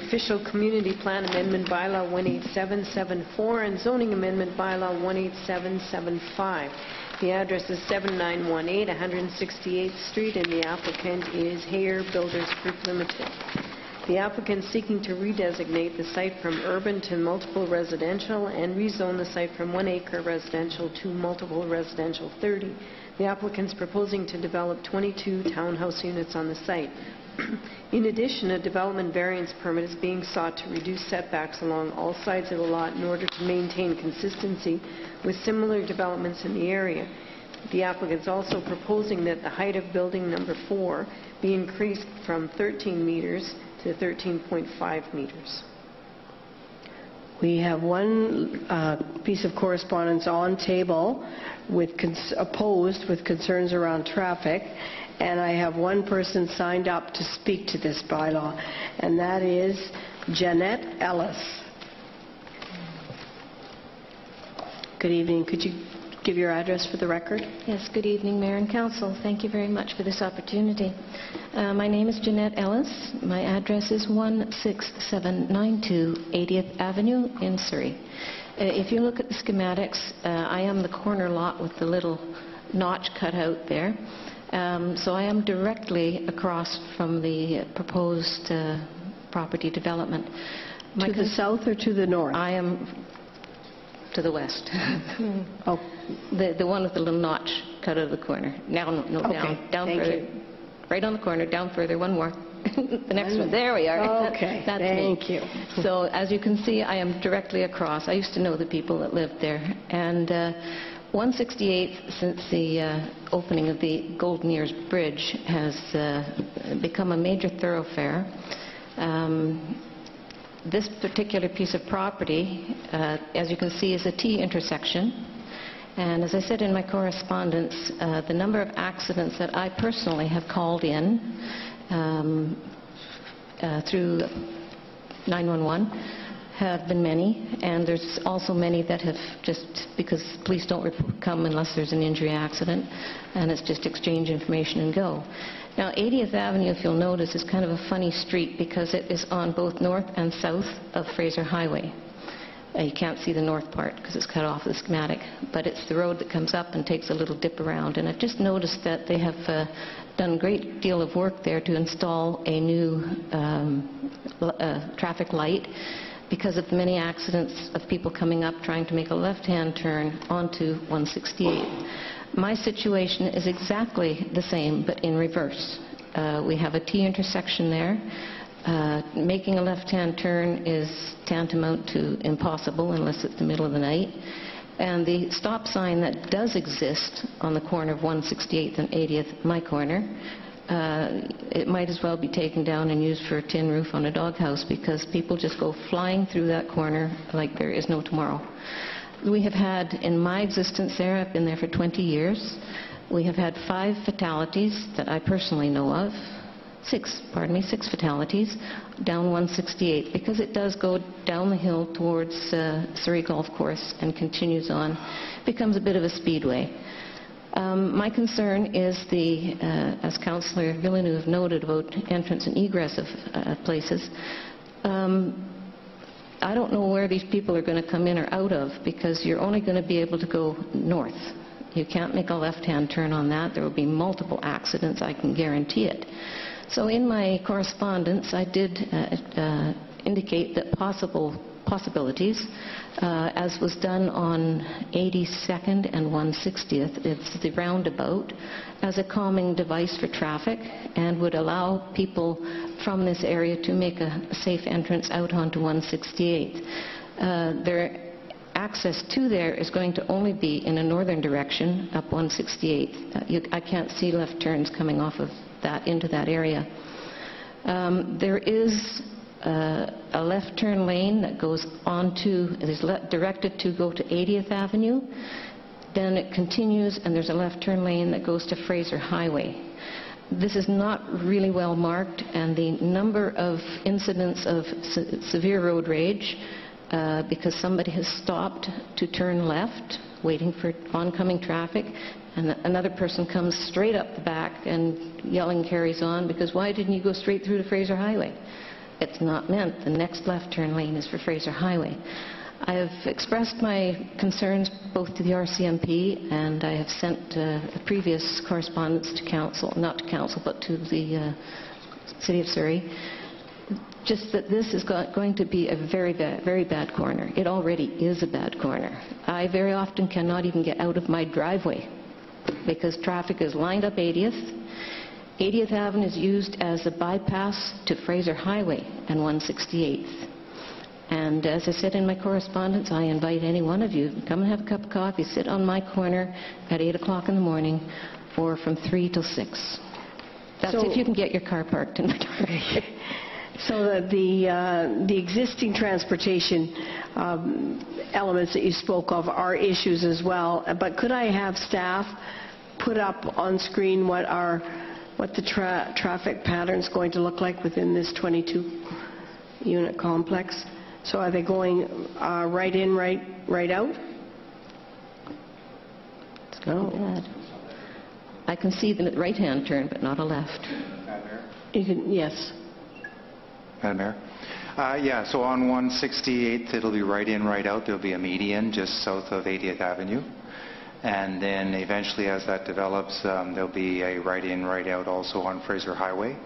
official community plan amendment bylaw 18774 and zoning amendment bylaw 18775. The address is 7918 168th Street, and the applicant is Hayer Builders Group Limited. The applicant is seeking to redesignate the site from urban to multiple residential and rezone the site from 1 acre residential to multiple residential 30. The applicant is proposing to develop 22 townhouse units on the site. In addition, a development variance permit is being sought to reduce setbacks along all sides of the lot in order to maintain consistency with similar developments in the area. The applicant is also proposing that the height of building number 4 be increased from 13 meters to 13.5 meters. We have one piece of correspondence on table with opposed with concerns around traffic, and I have one person signed up to speak to this bylaw, and that is Jeanette Ellis. Good evening. Could you give your address for the record? Yes, good evening, Mayor and Council. Thank you very much for this opportunity. My name is Jeanette Ellis. My address is 16792 80th Avenue in Surrey. If you look at the schematics, I am the corner lot with the little notch cut out there. So I am directly across from the proposed property development. To the south or to the north? I am to the west. Oh, the one with the little notch cut out of the corner. Down further. Right on the corner, down further, one more. The next one. There we are. Okay, That's thank me. you. So as you can see, I am directly across. I used to know the people that lived there. And 168th, since the opening of the Golden Ears Bridge, has become a major thoroughfare. This particular piece of property, as you can see, is a T intersection. And as I said in my correspondence, the number of accidents that I personally have called in through 911 have been many, and there's also many that have just, because police don't come unless there's an injury accident, and it's just exchange information and go. Now, 80th Avenue, if you'll notice, is kind of a funny street because it is on both north and south of Fraser Highway. You can't see the north part because it's cut off the schematic, but it's the road that comes up and takes a little dip around. And I've just noticed that they have done a great deal of work there to install a new traffic light because of the many accidents of people coming up trying to make a left-hand turn onto 168. My situation is exactly the same, but in reverse. We have a T intersection there. Making a left-hand turn is tantamount to impossible unless it's the middle of the night. And the stop sign that does exist on the corner of 168th and 80th, my corner, it might as well be taken down and used for a tin roof on a doghouse because people just go flying through that corner like there is no tomorrow. We have had, in my existence there, I've been there for 20 years, we have had 5 fatalities that I personally know of. 6 fatalities down 168 because it does go down the hill towards Surrey Golf Course and continues on, becomes a bit of a speedway. My concern is as Councillor Villeneuve noted about entrance and egress of places. I don't know where these people are going to come in or out of because you're only going to be able to go north. You can't make a left-hand turn on that. There will be multiple accidents, I can guarantee it. So in my correspondence, I did indicate that possibilities, as was done on 82nd and 160th, it's the roundabout, as a calming device for traffic and would allow people from this area to make a safe entrance out onto 168th. Their access to there is going to only be in a northern direction up 168th. I can't see left turns coming off of that into that area. There is a left turn lane that goes onto, is directed to go to 80th Avenue. Then it continues and there's a left turn lane that goes to Fraser Highway. This is not really well marked, and the number of incidents of severe road rage because somebody has stopped to turn left waiting for oncoming traffic, and another person comes straight up the back and yelling carries on because why didn't you go straight through to Fraser Highway? It's not meant. The next left turn lane is for Fraser Highway. I have expressed my concerns both to the RCMP, and I have sent a previous correspondence to council, not to council, but to the City of Surrey, just that this is going to be a very bad corner. It already is a bad corner. I very often cannot even get out of my driveway because traffic is lined up 80th. 80th Avenue is used as a bypass to Fraser Highway and 168th. And as I said in my correspondence, I invite any one of you to come and have a cup of coffee, sit on my corner at 8 o'clock in the morning or from 3 till 6. That's if you can get your car parked in my driveway. So that the existing transportation elements that you spoke of are issues as well. But could I have staff put up on screen what the traffic pattern is going to look like within this 22-unit complex? So are they going right in, right out? No. Bad. I can see the right-hand turn, but not a left. You can, yes. Madam Mayor? Yeah, so on 168th, it'll be right in, right out. There'll be a median just south of 80th Avenue. And then eventually, as that develops, there'll be a right in, right out also on Fraser Highway.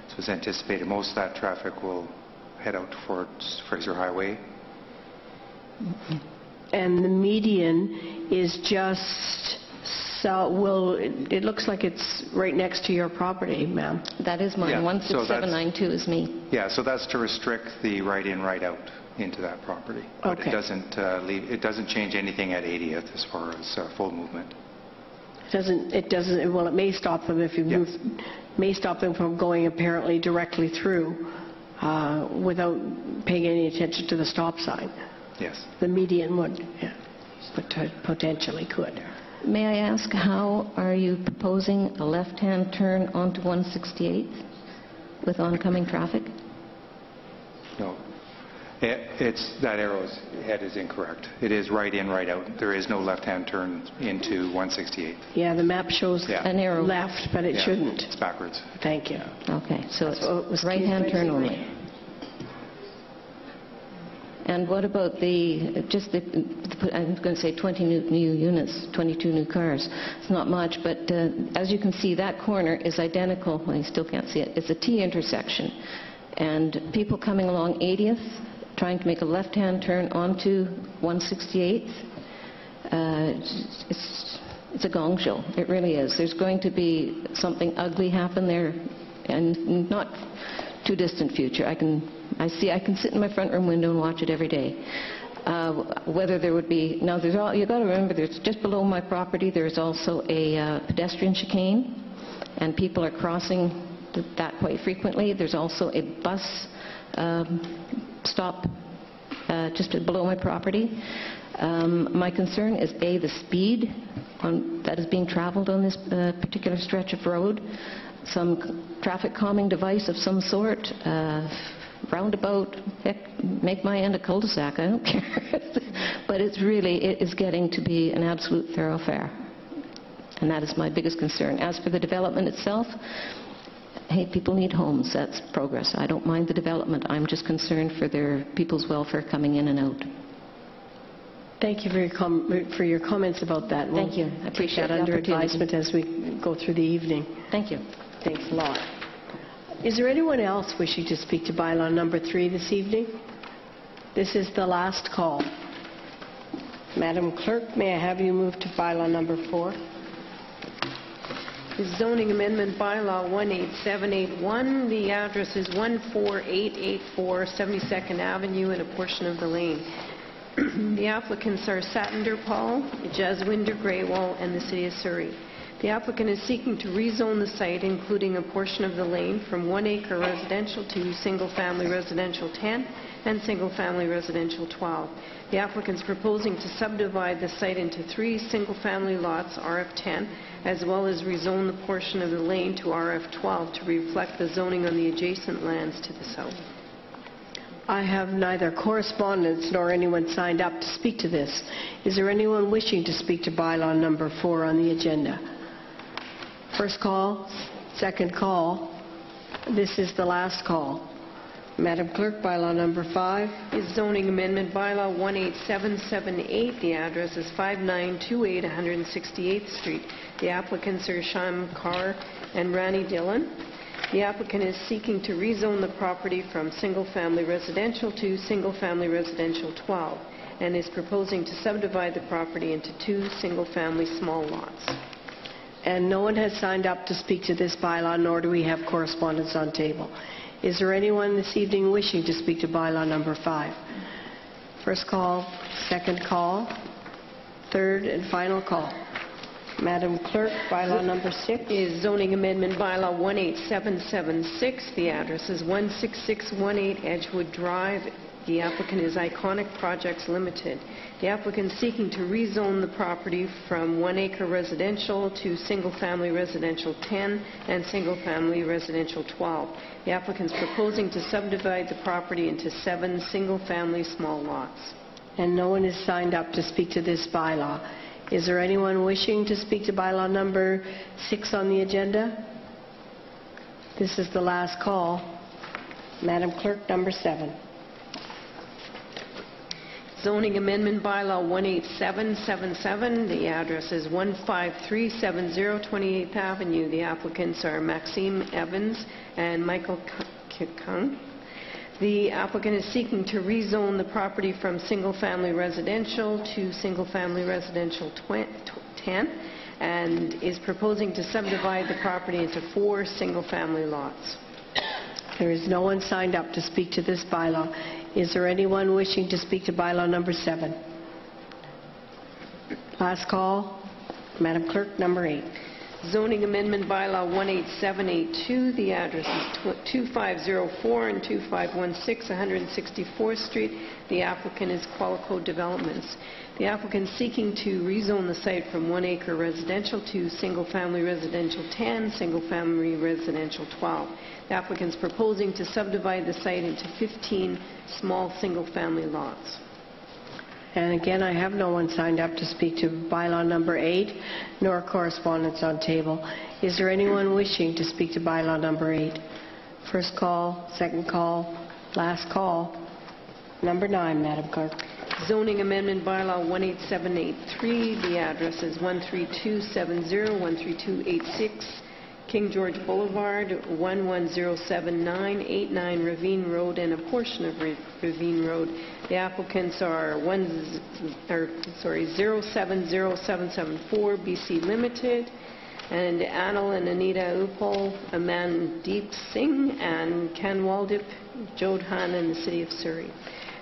So it's anticipated most of that traffic will head out towards Fraser Highway. And the median is just, it looks like it's right next to your property, ma'am. That is mine. Yeah, 16792 is me. Yeah, so that's to restrict the right in, right out into that property. But Okay. it doesn't change anything at 80th as far as full movement. It doesn't, well, it may stop them if you move, may stop them from going apparently directly through without paying any attention to the stop sign. Yes. The median would, yeah, potentially could. May I ask, how are you proposing a left-hand turn onto 168th with oncoming traffic? No. That arrow's head is incorrect. It is right in, right out. There is no left-hand turn into 168th. Yeah, the map shows an arrow left, but it shouldn't. It's backwards. Thank you. Okay, so it's right-hand turn only. And what about I'm going to say 20 new units, 22 new cars. It's not much, but as you can see, that corner is identical. Well, you still can't see it. It's a T intersection. And people coming along 80th, trying to make a left-hand turn onto 168th, it's a gong show. It really is. There's going to be something ugly happen there, and not too distant future. I can sit in my front room window and watch it every day. Whether there would be, now you've got to remember, there's just below my property there's also a pedestrian chicane, and people are crossing that quite frequently. There's also a bus stop just below my property. My concern is the speed that is being traveled on this particular stretch of road. Some traffic calming device of some sort, roundabout, heck, make my end a cul-de-sac, I don't care. But it is getting to be an absolute thoroughfare. And that is my biggest concern. As for the development itself, hey, people need homes. That's progress. I don't mind the development. I'm just concerned for their people's welfare coming in and out. Thank you for your comments about that. Thank you. I appreciate that under the opportunity. advisement as we go through the evening. Thank you. Thanks a lot. Is there anyone else wishing to speak to bylaw number 3 this evening? This is the last call. Madam Clerk, may I have you move to bylaw number 4? The zoning amendment bylaw 18781. The address is 14884 72nd Avenue and a portion of the lane. The applicants are Satinder Paul, Jaswinder Greywall, and the City of Surrey. The applicant is seeking to rezone the site, including a portion of the lane, from 1 acre residential to single-family residential 10 and single-family residential 12. The applicant is proposing to subdivide the site into 3 single-family lots, RF10, as well as rezone the portion of the lane to RF12 to reflect the zoning on the adjacent lands to the south. I have neither correspondence nor anyone signed up to speak to this. Is there anyone wishing to speak to bylaw number 4 on the agenda? First call, second call. This is the last call. Madam Clerk, bylaw number 5. Is zoning amendment bylaw 18778. The address is 5928 168th Street. The applicants are Sham Kaur and Rani Dillon. The applicant is seeking to rezone the property from single-family residential to single-family residential 12 and is proposing to subdivide the property into 2 single-family small lots. And no one has signed up to speak to this bylaw, nor do we have correspondence on table. Is there anyone this evening wishing to speak to bylaw number 5? First call, second call, third and final call. Madam Clerk, bylaw number 6 is zoning amendment bylaw 18776. The address is 16618 Edgewood Drive. The applicant is Iconic Projects Limited. The applicant is seeking to rezone the property from 1 acre residential to single-family residential 10 and single-family residential 12. The applicant is proposing to subdivide the property into 7 single-family small lots. And no one is signed up to speak to this bylaw. Is there anyone wishing to speak to bylaw number 6 on the agenda? This is the last call. Madam Clerk, number 7. Zoning amendment bylaw 18777. The address is 15370 28th Avenue. The applicants are Maxime Evans and Michael Kung. The applicant is seeking to rezone the property from single-family residential to single-family residential 10 and is proposing to subdivide the property into 4 single-family lots. There is no one signed up to speak to this bylaw. Is there anyone wishing to speak to bylaw number 7? Last call. Madam Clerk, number 8. Zoning amendment bylaw 18782. The address is 2504 and 2516 164th Street. The applicant is Qualico Developments. The applicant is seeking to rezone the site from 1 acre residential to single-family residential 10, single-family residential 12. The applicant is proposing to subdivide the site into 15 small single-family lots. And again, I have no one signed up to speak to bylaw number 8, nor correspondence on table. Is there anyone wishing to speak to bylaw number 8? First call, second call, last call. Number 9, Madam Clerk. Zoning amendment bylaw 18783. The address is 13270 13286 King George Boulevard, 11079 89 Ravine Road and a portion of Ravine Road. The applicants are 070774 BC Limited and Anil and Anita Upal, Amandeep Singh and Kanwaldip Jodhan in the City of Surrey.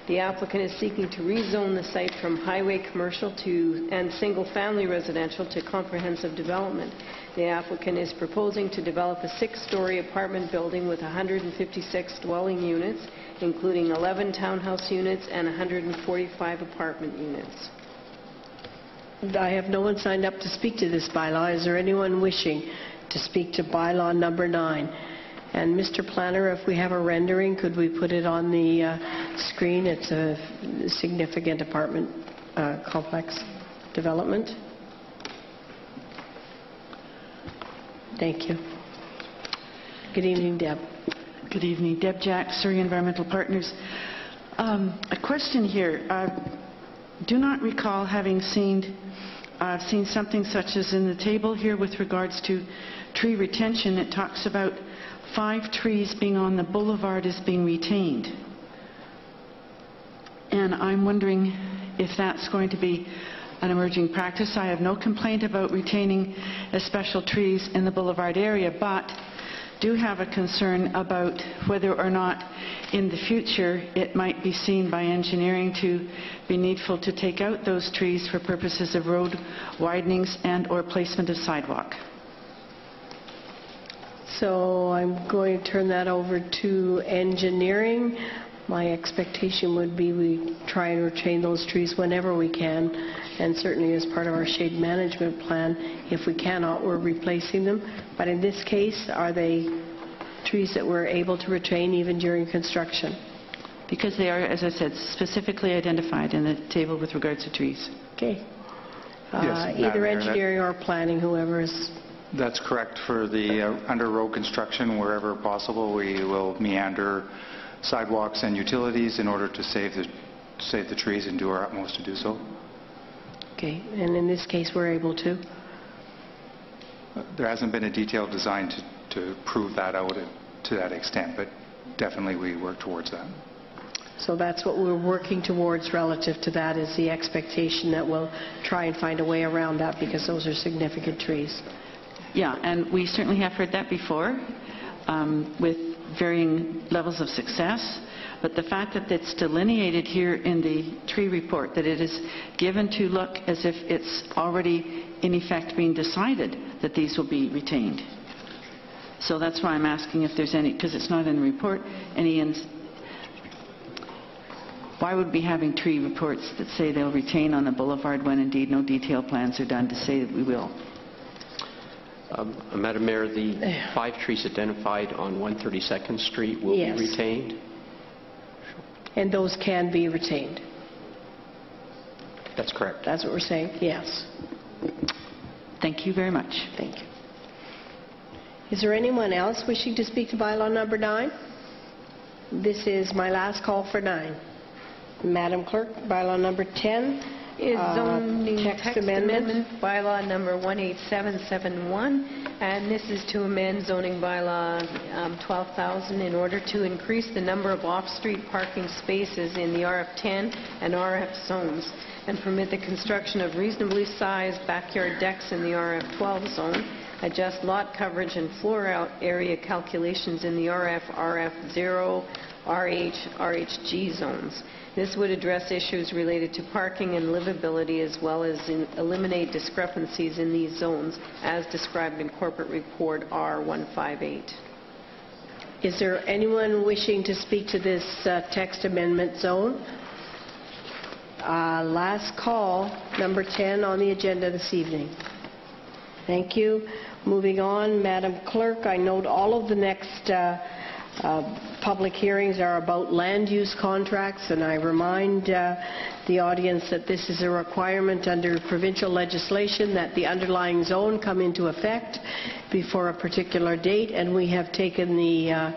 The applicant is seeking to rezone the site from highway commercial and single-family residential to comprehensive development. The applicant is proposing to develop a 6-story apartment building with 156 dwelling units, including 11 townhouse units and 145 apartment units. I have no one signed up to speak to this bylaw. Is there anyone wishing to speak to bylaw number 9? And Mr. Planner, if we have a rendering, could we put it on the screen? It's a significant apartment complex development. Thank you. Good evening, Deb. Good evening. Deb Jack, Surrey Environmental Partners. A question here. do not recall having seen something such as in the table here with regards to tree retention. It talks about 5 trees being on the boulevard as being retained. And I'm wondering if that's going to be an emerging practice. I have no complaint about retaining special trees in the boulevard area, but do have a concern about whether or not in the future it might be seen by engineering to be needful to take out those trees for purposes of road widenings and or placement of sidewalk. So I'm going to turn that over to engineering. My expectation would be we try and retain those trees whenever we can, and certainly as part of our shade management plan. If we cannot, we're replacing them. But in this case, are they trees that we're able to retain even during construction? Because they are, as I said, specifically identified in the table with regards to trees. Okay. Yes, either engineering or planning, whoever is... That's correct. For the under road construction, wherever possible, we will meander sidewalks and utilities in order to save the trees and do our utmost to do so. Okay, and in this case we're able to? There hasn't been a detailed design to prove that out to that extent, but definitely we work towards that. So that's what we're working towards relative to that, is the expectation that we'll try and find a way around that, because those are significant trees. Yeah, and we certainly have heard that before with varying levels of success. But the fact that it's delineated here in the tree report, that it is given to look as if it's already in effect being decided that these will be retained. So that's why I'm asking if there's any, because it's not in the report, why would we be having tree reports that say they'll retain on the boulevard when indeed no detailed plans are done to say that we will? Madam Mayor, the 5 trees identified on 132nd Street will be retained? And those can be retained? That's correct. That's what we're saying? Yes. Thank you very much. Thank you. Is there anyone else wishing to speak to bylaw number 9? This is my last call for 9. Madam Clerk, bylaw number 10. Is zoning text amendment bylaw number 18771, and this is to amend zoning bylaw 12,000 in order to increase the number of off-street parking spaces in the RF10 and RF zones and permit the construction of reasonably sized backyard decks in the RF12 zone, adjust lot coverage and floor out area calculations in the RF, RF0, RH, RHG zones. This would address issues related to parking and livability, as well as eliminate discrepancies in these zones as described in Corporate Report R158. Is there anyone wishing to speak to this text amendment zone? Last call, number 10 on the agenda this evening. Thank you. Moving on, Madam Clerk, I note all of the next public hearings are about land use contracts, and I remind the audience that this is a requirement under provincial legislation that the underlying zone come into effect before a particular date, and we have taken the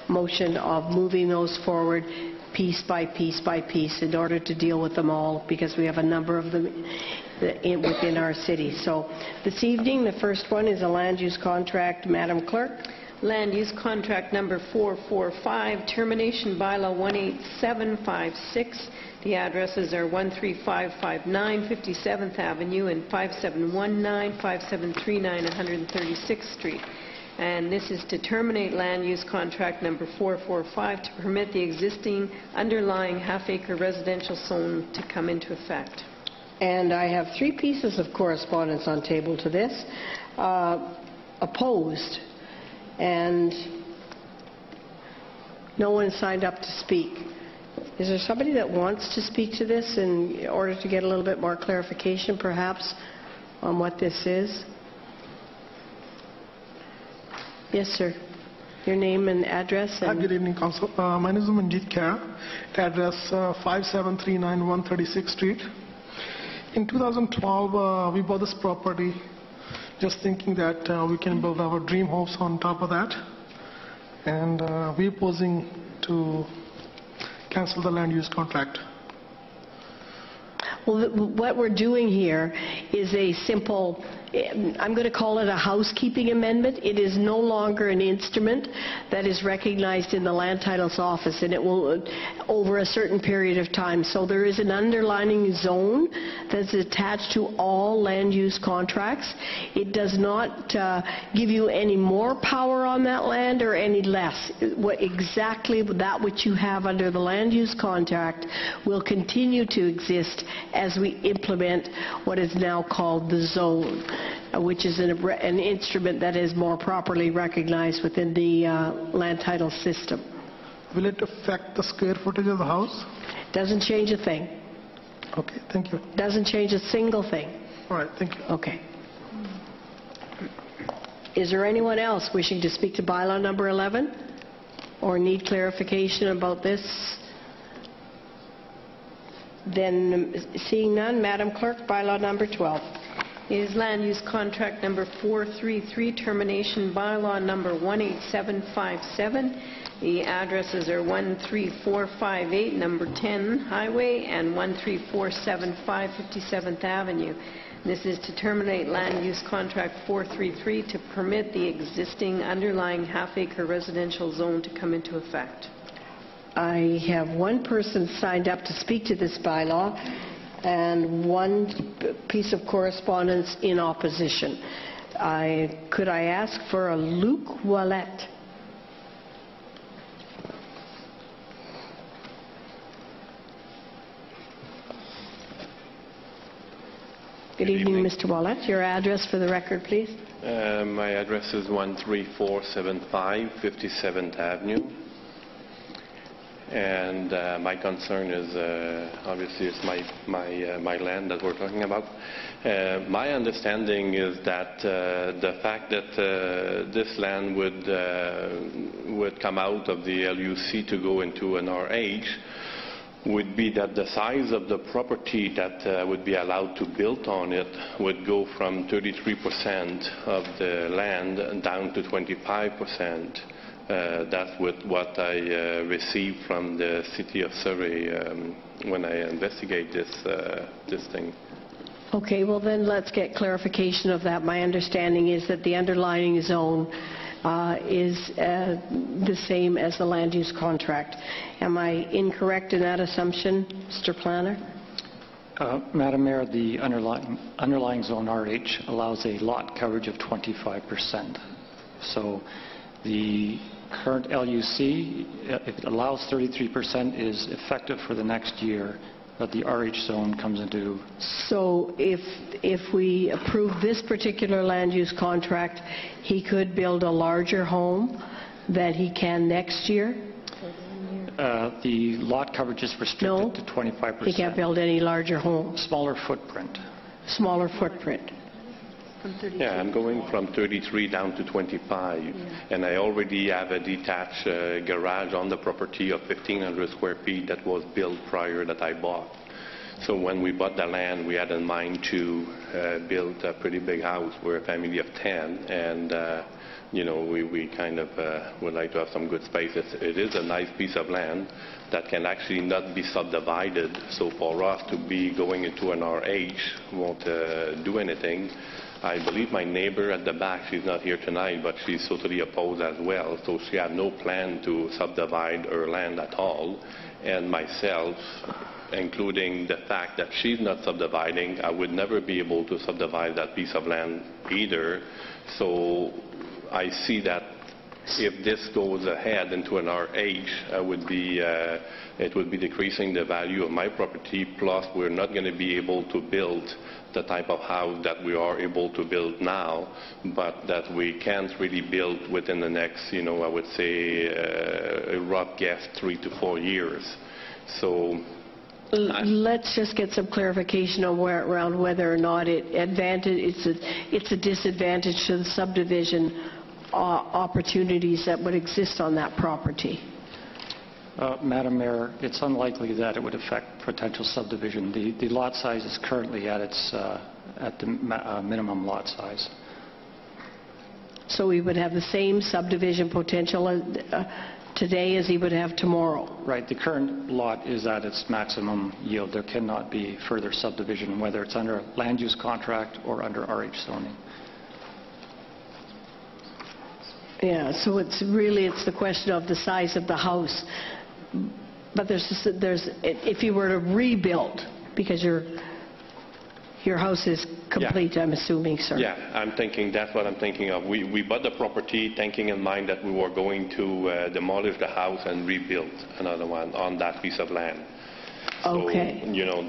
motion of moving those forward piece by piece by piece in order to deal with them all, because we have a number of them within our city. So this evening, the first one is a land use contract. Madam Clerk. Land use contract number 445, termination bylaw 18756. The addresses are 13559 57th Avenue and 5719 5739 136th Street. And this is to terminate land use contract number 445 to permit the existing underlying half-acre residential zone to come into effect. And I have 3 pieces of correspondence on table to this. Opposed. And no one signed up to speak. Is there somebody that wants to speak to this in order to get a little bit more clarification, perhaps, on what this is? Yes, sir. Your name and address. And good evening, Council. My name is Manjeet Khair. Address 5739 136th Street. In 2012, we bought this property just thinking that we can build our dream house on top of that. And we're proposing to cancel the land use contract. Well, what we're doing here is a simple, I'm going to call it a housekeeping amendment. It is no longer an instrument that is recognized in the Land Titles Office, and it will over a certain period of time. So there is an underlining zone that's attached to all land use contracts. It does not give you any more power on that land or any less. Exactly that which you have under the land use contract will continue to exist as we implement what is now called the zone, which is an instrument that is more properly recognized within the land title system. Will it affect the square footage of the house? Doesn't change a thing. Okay, thank you. Doesn't change a single thing. All right, thank you. Okay. Is there anyone else wishing to speak to bylaw number 11 or need clarification about this? Then, seeing none, Madam Clerk, bylaw number 12. It is land use contract number 433, termination bylaw number 18757. The addresses are 13458, number 10 Highway, and 13475, 57th Avenue. This is to terminate land use contract 433 to permit the existing underlying half-acre residential zone to come into effect. I have one person signed up to speak to this bylaw and one piece of correspondence in opposition. Could I ask for a Luc Ouellette? Good evening, Mr. Ouellette. Your address for the record, please. My address is 13475 57th Avenue. And my concern is, obviously, it's my land that we're talking about. My understanding is that the fact that this land would come out of the LUC to go into an RH would be that the size of the property that would be allowed to build on it would go from 33% of the land down to 25%. That's what I received from the city of Surrey when I investigate this thing. Okay, well then let's get clarification of that. My understanding is that the underlying zone is the same as the land use contract. Am I incorrect in that assumption, Mr. Planner? Madam Mayor, the underlying zone RH allows a lot coverage of 25%. So the current LUC, if it allows 33%, is effective for the next year, but the RH zone comes into... So if we approve this particular land use contract, he could build a larger home than he can next year? The lot coverage is restricted to 25%. He can't build any larger home? Smaller footprint. Smaller footprint. Yeah, I'm going from 33 down to 25, and I already have a detached garage on the property of 1,500 square feet that was built prior that I bought. So when we bought the land, we had in mind to build a pretty big house. We're a family of 10, and you know, we kind of would like to have some good space. It is a nice piece of land that can actually not be subdivided. So for us to be going into an RH won't do anything. I believe my neighbor at the back, she's not here tonight, but she's totally opposed as well. So she had no plan to subdivide her land at all. And myself, including the fact that she's not subdividing, I would never be able to subdivide that piece of land either. So I see that if this goes ahead into an RH, it would be decreasing the value of my property, plus we're not going to be able to build the type of house that we are able to build now, but that we can't really build within the next, you know, I would say a rough guess 3 to 4 years. So let's just get some clarification on around whether or not it's a disadvantage to the subdivision opportunities that would exist on that property. Madam Mayor, it's unlikely that it would affect potential subdivision. The lot size is currently at the minimum lot size. So we would have the same subdivision potential today as he would have tomorrow. Right. The current lot is at its maximum yield. There cannot be further subdivision, whether it's under a land use contract or under RH zoning. Yeah, so it's the question of the size of the house. But if you were to rebuild, because your house is complete, I'm assuming, sir. Yeah, that's what I'm thinking of. We bought the property thinking in mind that we were going to demolish the house and rebuild another one on that piece of land. Okay. So, you know,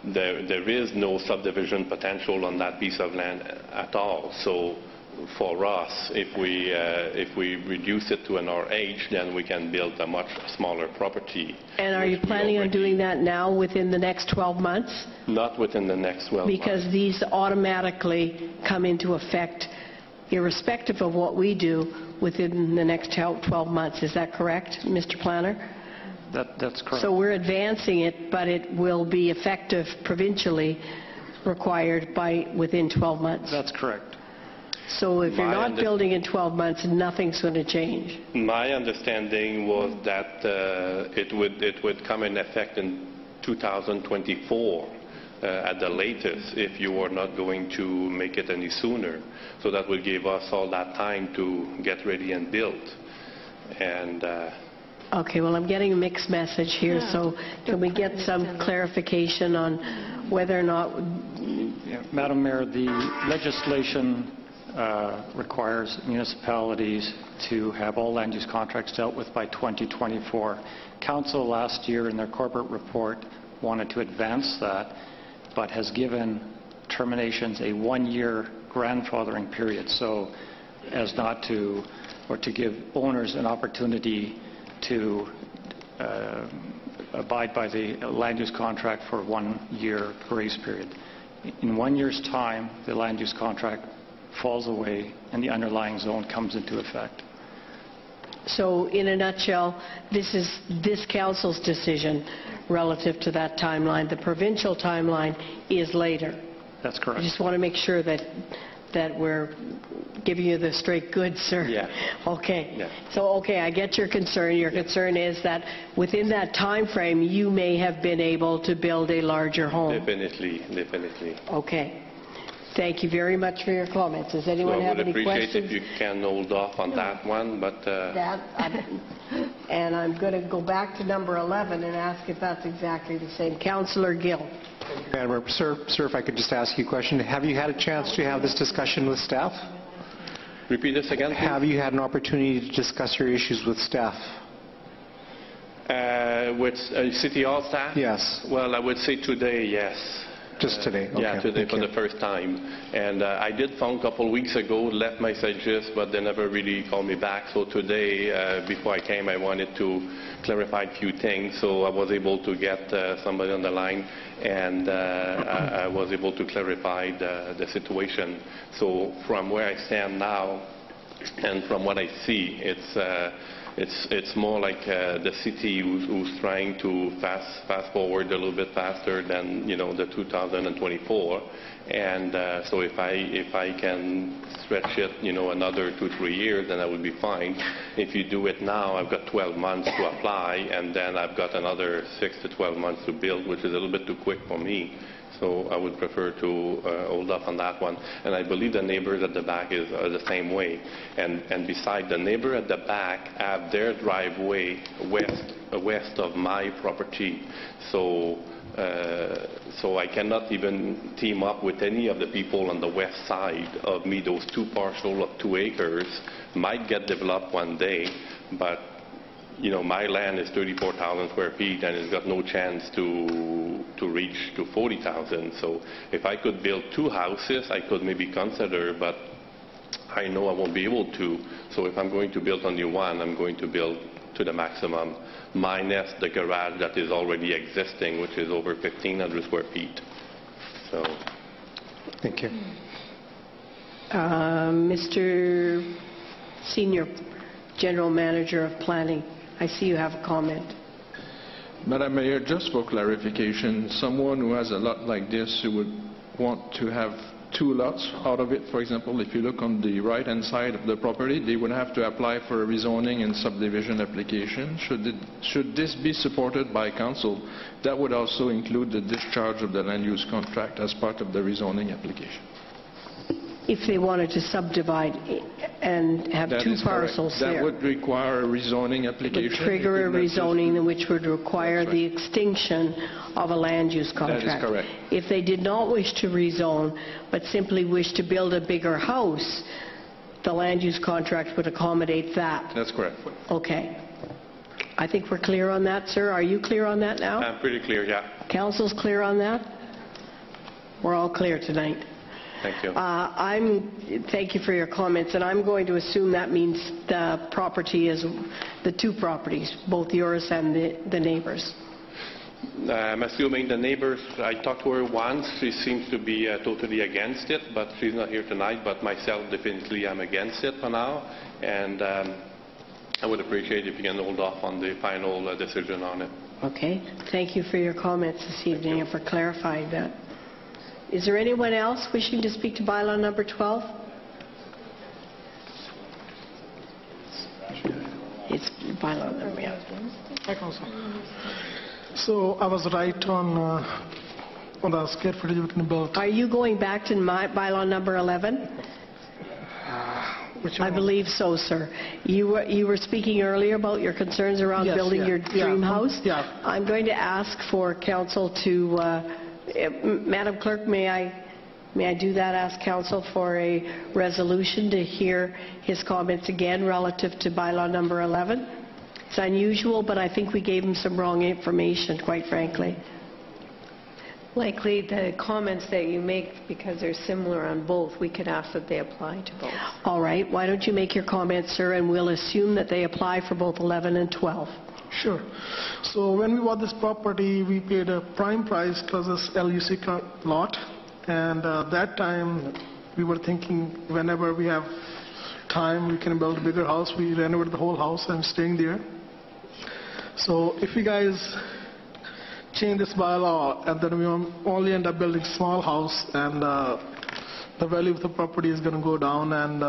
there is no subdivision potential on that piece of land at all. So for us, if we reduce it to an RH, then we can build a much smaller property. And are you planning on doing that now within the next 12 months? Not within the next 12 months. Because these automatically come into effect irrespective of what we do within the next 12 months. Is that correct, Mr. Planner? That's correct. So we're advancing it, but it will be effective provincially required within 12 months. That's correct. So if you're not building in 12 months, nothing's going to change. My understanding was that it would come in effect in 2024 at the latest if you were not going to make it any sooner. So that would give us all that time to get ready and build. And okay, well, I'm getting a mixed message here, so can we get some clarification on whether or not... Yeah, Madam Mayor, the legislation requires municipalities to have all land use contracts dealt with by 2024. Council last year in their corporate report wanted to advance that, but has given terminations a one-year grandfathering period, so as not to, or to give owners an opportunity to abide by the land use contract for 1 year grace period. In 1 year's time, the land use contract falls away and the underlying zone comes into effect. So in a nutshell, this is this council's decision relative to that timeline. The provincial timeline is later. That's correct. I just want to make sure that we're giving you the straight goods, sir. Yeah. Okay. Yeah. So, okay, I get your concern. Your concern is that within that time frame, you may have been able to build a larger home. Definitely. Okay. Thank you very much for your comments. Does anyone have any questions? I would appreciate if you can hold off on that one, but... And I'm going to go back to number 11 and ask if that's exactly the same. Councillor Gill. Thank you, Madam Mayor. Sir, if I could just ask you a question. Have you had a chance to have this discussion with staff? Repeat this again, please. Have you had an opportunity to discuss your issues with staff? With City Hall staff? Yes. Well, I would say today, yes. Just today? Okay. Yeah, today for the first time. And I did phone a couple weeks ago, left messages, but they never really called me back. So today, before I came, I wanted to clarify a few things. So I was able to get somebody on the line, and I was able to clarify the situation. So from where I stand now, and from what I see, it's more like the city who's trying to fast forward a little bit faster than, you know, the 2024. And so if I can stretch it, you know, another 2-3 years, then I would be fine. If you do it now, I've got 12 months to apply, and then I've got another 6 to 12 months to build, which is a little bit too quick for me. So I would prefer to hold up on that one. And I believe the neighbors at the back are the same way. And beside, the neighbor at the back have their driveway west of my property. So I cannot even team up with any of the people on the west side of me. Those two parcels of 2 acres might get developed one day, but you know, my land is 34,000 square feet and it's got no chance to reach to 40,000. So if I could build 2 houses, I could maybe consider, but I know I won't be able to. So if I'm going to build only one, I'm going to build to the maximum, minus the garage that is already existing, which is over 1,500 square feet. So. Thank you. Mr. Senior General Manager of Planning, I see you have a comment. Madam Mayor, just for clarification, someone who has a lot like this who would want to have two lots out of it. For example, if you look on the right-hand side of the property, they would have to apply for a rezoning and subdivision application. Should this be supported by council, that would also include the discharge of the land use contract as part of the rezoning application. If they wanted to subdivide and have That two is correct. parcels That there. would require a rezoning Would application. trigger a rezoning, which would require the extinction of a land use contract. That is correct. If they did not wish to rezone, but simply wish to build a bigger house, the land use contract would accommodate that. That's correct. Okay. I think we're clear on that, sir. Are you clear on that now? I'm pretty clear, yeah. Council's clear on that? We're all clear tonight. Thank you. Thank you for your comments, and I'm going to assume that means the property is the two properties, both yours and the neighbors. I'm assuming the neighbors, I talked to her once, she seems to be totally against it, but she's not here tonight, but myself definitely I'm against it for now, and I would appreciate if you can hold off on the final decision on it. Okay. Thank you for your comments this evening and for clarifying that. Is there anyone else wishing to speak to bylaw number 12? It's bylaw number, yeah. Hi, Council. So I was right on the square footage we can build. Are you going back to my bylaw number 11? I believe so, sir. You were speaking earlier about your concerns around building your dream house. Yeah. I'm going to ask for council to, Madam Clerk, may I do that? Ask council for a resolution to hear his comments again relative to bylaw number 11. It's unusual, but I think we gave him some wrong information, quite frankly. Likely the comments that you make, because they're similar on both, we could ask that they apply to both. All right. Why don't you make your comments, sir, and we'll assume that they apply for both 11 and 12. Sure. So when we bought this property, we paid a prime price plus this LUC lot, and that time we were thinking whenever we have time we can build a bigger house. We renovated the whole house and staying there. So if you guys change this bylaw and then we only end up building a small house, and the value of the property is going to go down, and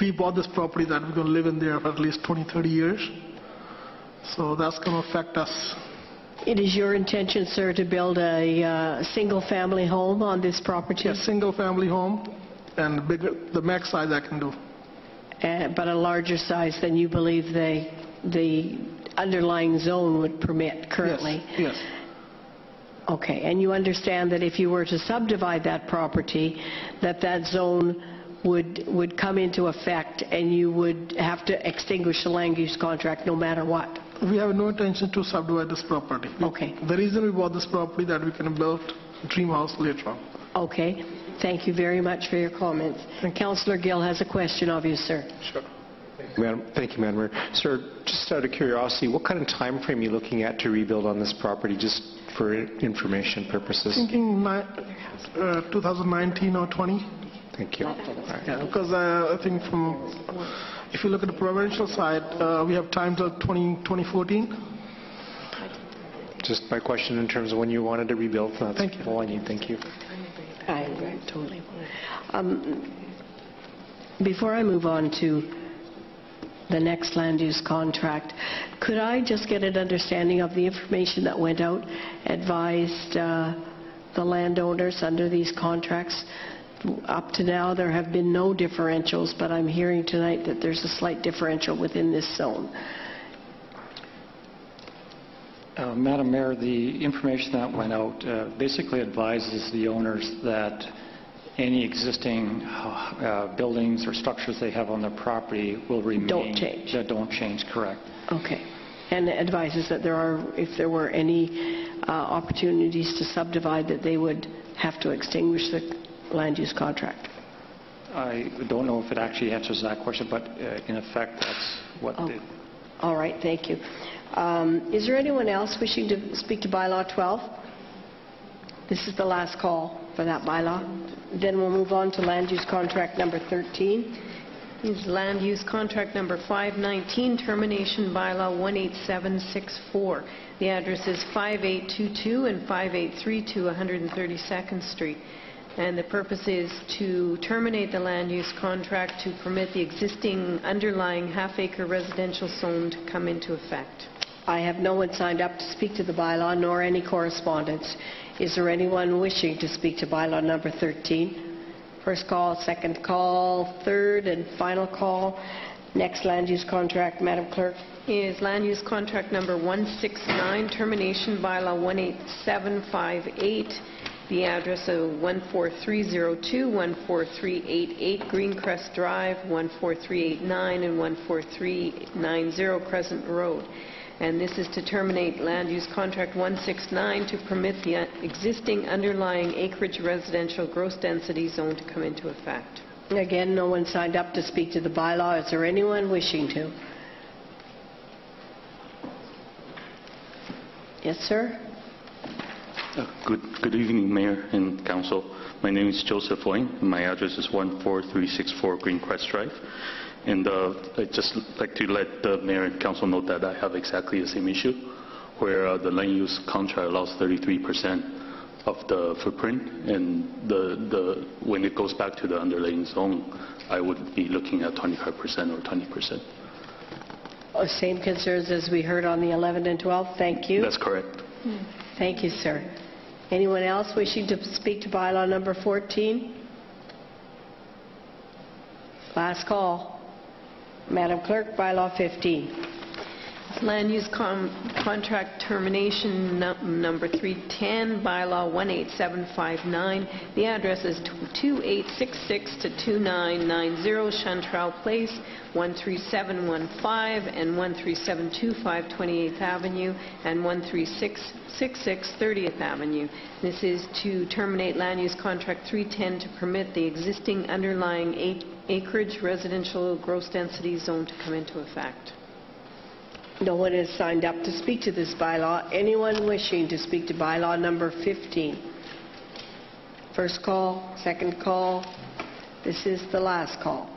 we bought this property that we're going to live in there for at least 20-30 years. So that's going to affect us. It is your intention, sir, to build a single-family home on this property? A single-family home, and bigger, the max size I can do. But a larger size than you believe the underlying zone would permit currently? Yes. Okay. And you understand that if you were to subdivide that property, that zone would come into effect and you would have to extinguish the land use contract no matter what? We have no intention to subdivide this property. Okay. The reason we bought this property that we can build a dream house later on. Okay. Thank you very much for your comments. Councillor Gill has a question of you, sir. Sure. Thank you, Madam Mayor. Sir, just out of curiosity, what kind of time frame are you looking at to rebuild on this property, just for information purposes? Thinking 2019 or 20. Thank you. Yeah, because I think if you look at the provincial side, we have time till 2014. Just my question in terms of when you wanted to rebuild. That's all I need. Thank you. I totally. Before I move on to the next land use contract, could I just get an understanding of the information that went out, advised the landowners under these contracts? Up to now, there have been no differentials, but I'm hearing tonight that there's a slight differential within this zone. Madam Mayor, the information that went out basically advises the owners that any existing buildings or structures they have on their property will remain. Don't change. That don't change, correct. Okay. And advises that if there were any opportunities to subdivide, that they would have to extinguish the land use contract. I don't know if it actually answers that question, but in effect, that's what they... All right, thank you. Is there anyone else wishing to speak to bylaw 12? This is the last call for that bylaw. Then we'll move on to land use contract number 13. Is land use contract number 519, termination bylaw 18764. The address is 5822 and 5832 132nd Street. And the purpose is to terminate the land use contract to permit the existing underlying half-acre residential zone to come into effect. I have no one signed up to speak to the bylaw, nor any correspondence. Is there anyone wishing to speak to bylaw number 13? First call, second call, third and final call. Next land use contract, Madam Clerk. Is land use contract number 169, termination bylaw 18758. The address of 14302, 14388 Greencrest Drive, 14389 and 14390 Crescent Road. And this is to terminate land use contract 169 to permit the existing underlying acreage residential gross density zone to come into effect. Again, no one signed up to speak to the bylaw. Is there anyone wishing to? Yes, sir. Good evening, Mayor and Council. My name is Joseph Wayne, and my address is 14364 Greencrest Drive. And I'd just like to let the Mayor and Council know that I have exactly the same issue, where the land use contract allows 33% of the footprint, and when it goes back to the underlying zone, I would be looking at 25% or 20%. Same concerns as we heard on the 11th and 12th. Thank you. That's correct. Thank you, sir. Anyone else wishing to speak to bylaw number 14? Last call. Madam Clerk, bylaw 15. Land use contract termination number 310, bylaw 18759. The address is 2866 to 2990 Chantrell Place, 13715 and 13725 28th Avenue and 13666 30th Avenue. This is to terminate land use contract 310 to permit the existing underlying acreage residential gross density zone to come into effect. No one has signed up to speak to this bylaw. Anyone wishing to speak to bylaw number 15? First call, second call. This is the last call.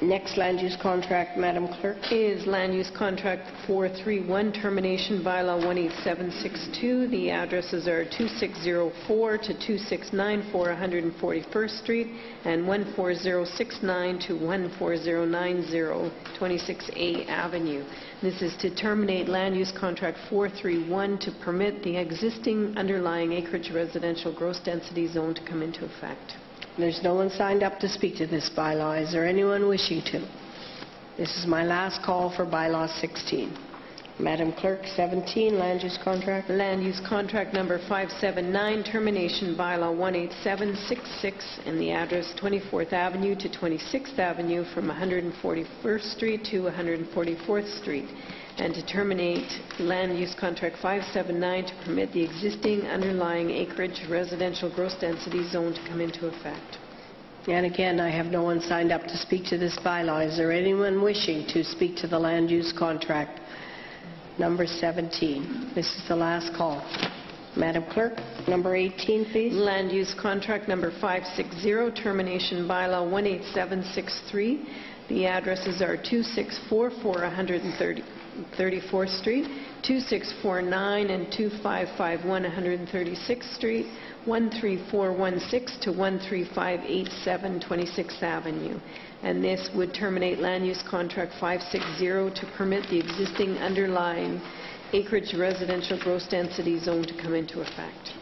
Next land use contract, Madam Clerk. Is land use contract 431, termination bylaw 18762. The addresses are 2604 to 2694 141st Street and 14069 to 14090 26A Avenue. This is to terminate land use contract 431 to permit the existing underlying acreage residential gross density zone to come into effect. There's no one signed up to speak to this bylaw. Is there anyone wishing to? This is my last call for bylaw 16. Madam Clerk, 17, land use contract. Land use contract number 579, termination bylaw 18766, and the address 24th Avenue to 26th Avenue from 141st Street to 144th Street. And to terminate land use contract 579 to permit the existing underlying acreage residential gross density zone to come into effect. And again, I have no one signed up to speak to this bylaw. Is there anyone wishing to speak to the land use contract number 17? This is the last call. Madam Clerk, number 18, please. Land use contract number 560, termination bylaw 18763. The addresses are 2644 134th Street, 2649 and 2551 136th Street, 13416 to 13587 26th Avenue. And this would terminate land use contract 560 to permit the existing underlying acreage residential gross density zone to come into effect.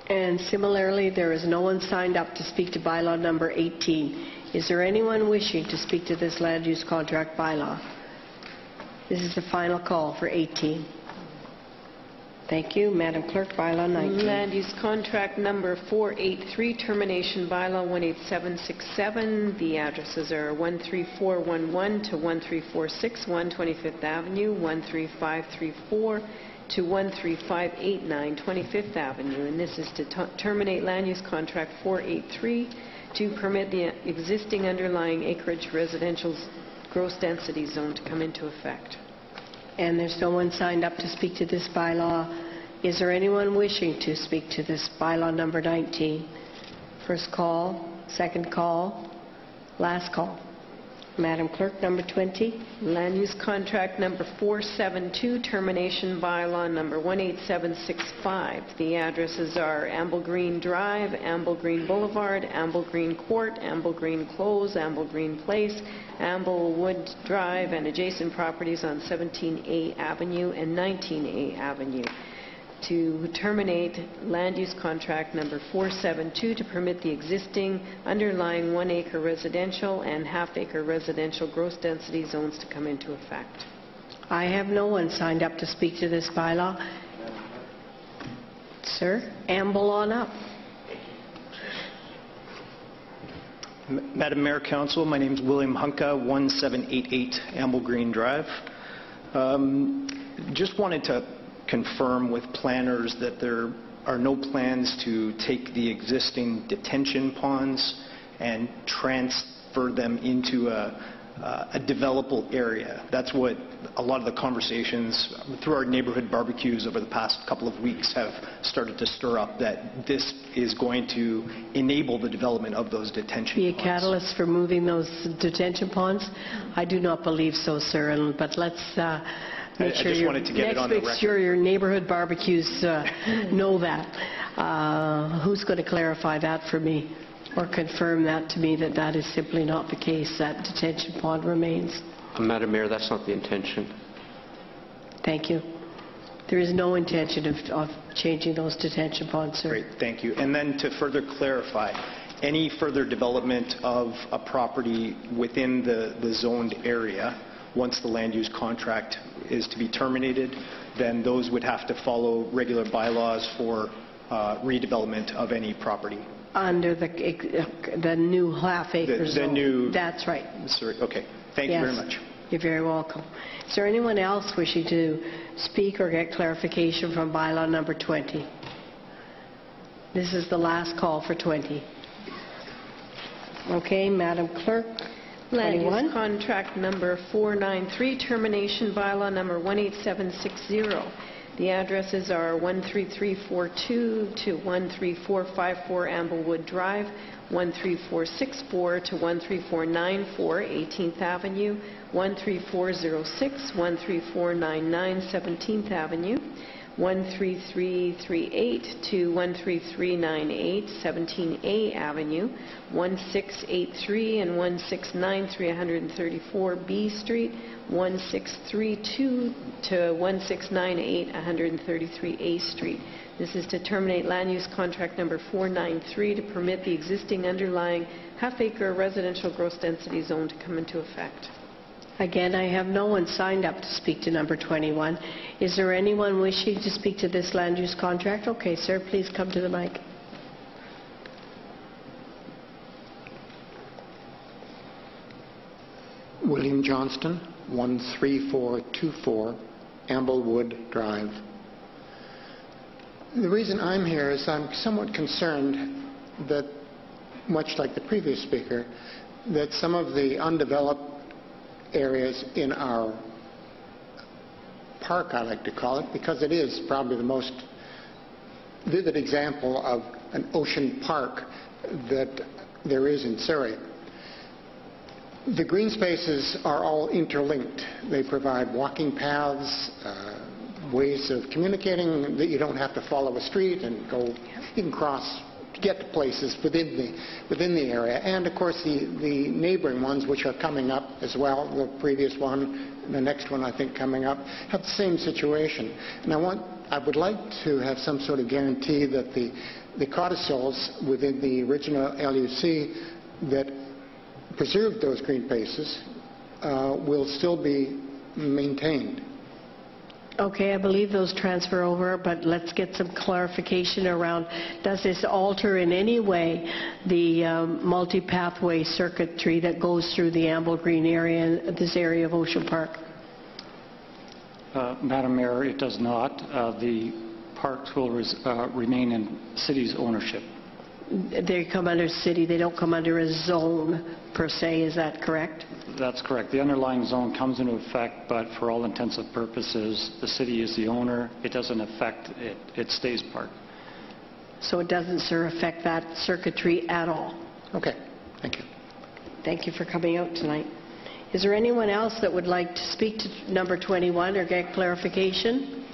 And similarly, there is no one signed up to speak to bylaw number 18. Is there anyone wishing to speak to this land use contract bylaw? This is the final call for 18. Thank you. Madam Clerk, bylaw 19. Land use contract number 483, termination bylaw 18767. The addresses are 13411 to 13461 25th Avenue, 13534 to 13589 25th Avenue. And this is to terminate land use contract 483 to permit the existing underlying acreage residential gross density zone to come into effect. And there's no one signed up to speak to this bylaw. Is there anyone wishing to speak to this bylaw number 19? First call, second call, last call. Madam Clerk, number 20. Land use contract number 472, termination bylaw number 18765. The addresses are Amble Green Drive, Amble Green Boulevard, Amble Green Court, Amble Green Close, Amble Green Place, Amblewood Drive, and adjacent properties on 17A Avenue and 19A Avenue. To terminate land use contract number 472 to permit the existing underlying 1-acre residential and half-acre residential gross density zones to come into effect. I have no one signed up to speak to this bylaw. Sir, amble on up. Madam Mayor, Council, my name is William Hunka, 1788 Amble Green Drive. Just wanted to confirm with planners that there are no plans to take the existing detention ponds and transfer them into a developable area. That's what a lot of the conversations through our neighborhood barbecues over the past couple of weeks have started to stir up, that this is going to enable the development of those detention ponds. Be a catalyst for moving those detention ponds? I do not believe so, sir, but let's make sure your neighborhood barbecues know that. Who's going to clarify that for me or confirm that to me, that that is simply not the case, that detention pond remains? Madam Mayor, that's not the intention. Thank you. There is no intention of changing those detention ponds, sir. Great, thank you. And then to further clarify, any further development of a property within the zoned area, once the land use contract is to be terminated, then those would have to follow regular bylaws for redevelopment of any property. Under the new half-acre zone. That's right. Okay. Thank you very much. You're very welcome. Is there anyone else wishing to speak or get clarification from bylaw number 20? This is the last call for 20. Okay, Madam Clerk. Land use contract number 493, termination bylaw number 18760. The addresses are 13342 to 13454 Amblewood Drive, 13464 to 13494 18th Avenue, 13406, 13499 17th Avenue, 13338 to 13398 17A Avenue, 1683 and 1693 134 B Street, 1632 to 1698 133 A Street. This is to terminate land use contract number 493 to permit the existing underlying half-acre residential gross density zone to come into effect. Again, I have no one signed up to speak to number 21. Is there anyone wishing to speak to this land use contract? Okay, sir, please come to the mic. William Johnston, 13424 Amblewood Drive. The reason I'm here is I'm somewhat concerned that, much like the previous speaker, that some of the undeveloped areas in our park, I like to call it, because it is probably the most vivid example of an ocean park that there is in Surrey. The green spaces are all interlinked. They provide walking paths, ways of communicating that you don't have to follow a street and go, you can cross to get to places within the area. And of course the neighboring ones, which are coming up as well, the previous one, the next one I think coming up, have the same situation. And I would like to have some sort of guarantee that the codicils within the original LUC that preserved those green spaces will still be maintained. Okay, I believe those transfer over, but let's get some clarification around, does this alter in any way the multi-pathway circuitry that goes through the Amble Green area, this area of Ocean Park? Madam Mayor, it does not. The parks will remain in city's ownership. They come under city, they don't come under a zone per se, is that correct? That's correct. The underlying zone comes into effect, but for all intents and purposes, the city is the owner. It doesn't affect it. It stays park. So it doesn't, sir, affect that circuitry at all? Okay. Thank you. Thank you for coming out tonight. Is there anyone else that would like to speak to number 21 or get clarification?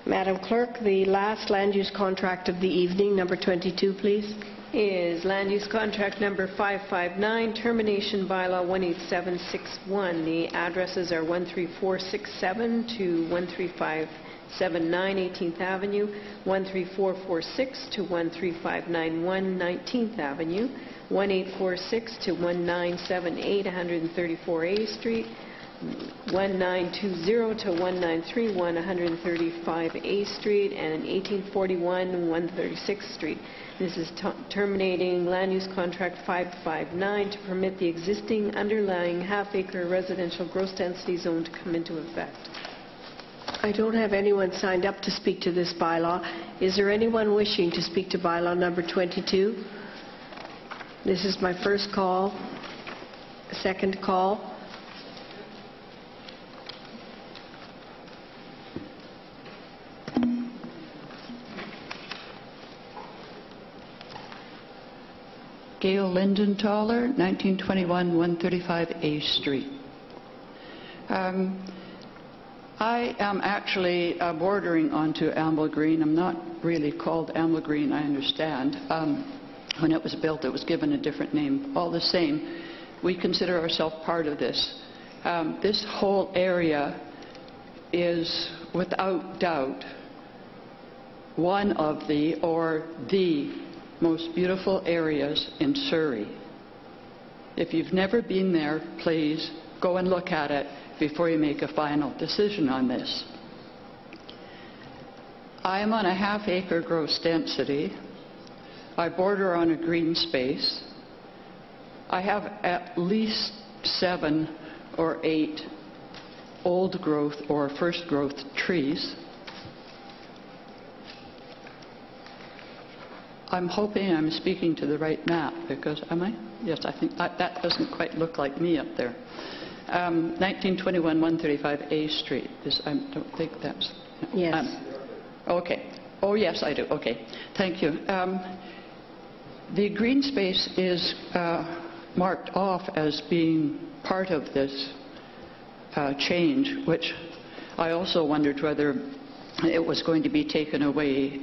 Madam Clerk, the last land use contract of the evening, number 22, please. Is land use contract number 559, termination bylaw 18761. The addresses are 13467 to 13579 18th Avenue, 13446 to 13591 19th Avenue, 1846 to 1978 134A Street, 1920 to 1931 135A Street, and 1841 136th Street. This is terminating land use contract 559 to permit the existing underlying half-acre residential gross density zone to come into effect. I don't have anyone signed up to speak to this bylaw. Is there anyone wishing to speak to bylaw number 22? This is my first call, second call. Gail Lindenthaler, 1921 135A Street. I am actually bordering onto Amble Green. I'm not really called Amble Green, I understand. When it was built, it was given a different name. All the same, we consider ourselves part of this. This whole area is, without doubt, one of the most beautiful areas in Surrey. If you've never been there, please go and look at it before you make a final decision on this. I am on a half-acre gross density. I border on a green space. I have at least 7 or 8 old growth or first growth trees. I'm hoping I'm speaking to the right map, because, am I? Yes, I think that doesn't quite look like me up there. 1921 135A Street. I don't think that's... Yes. Okay. Oh, yes, I do. Okay. Thank you. The green space is marked off as being part of this change, which I also wondered whether it was going to be taken away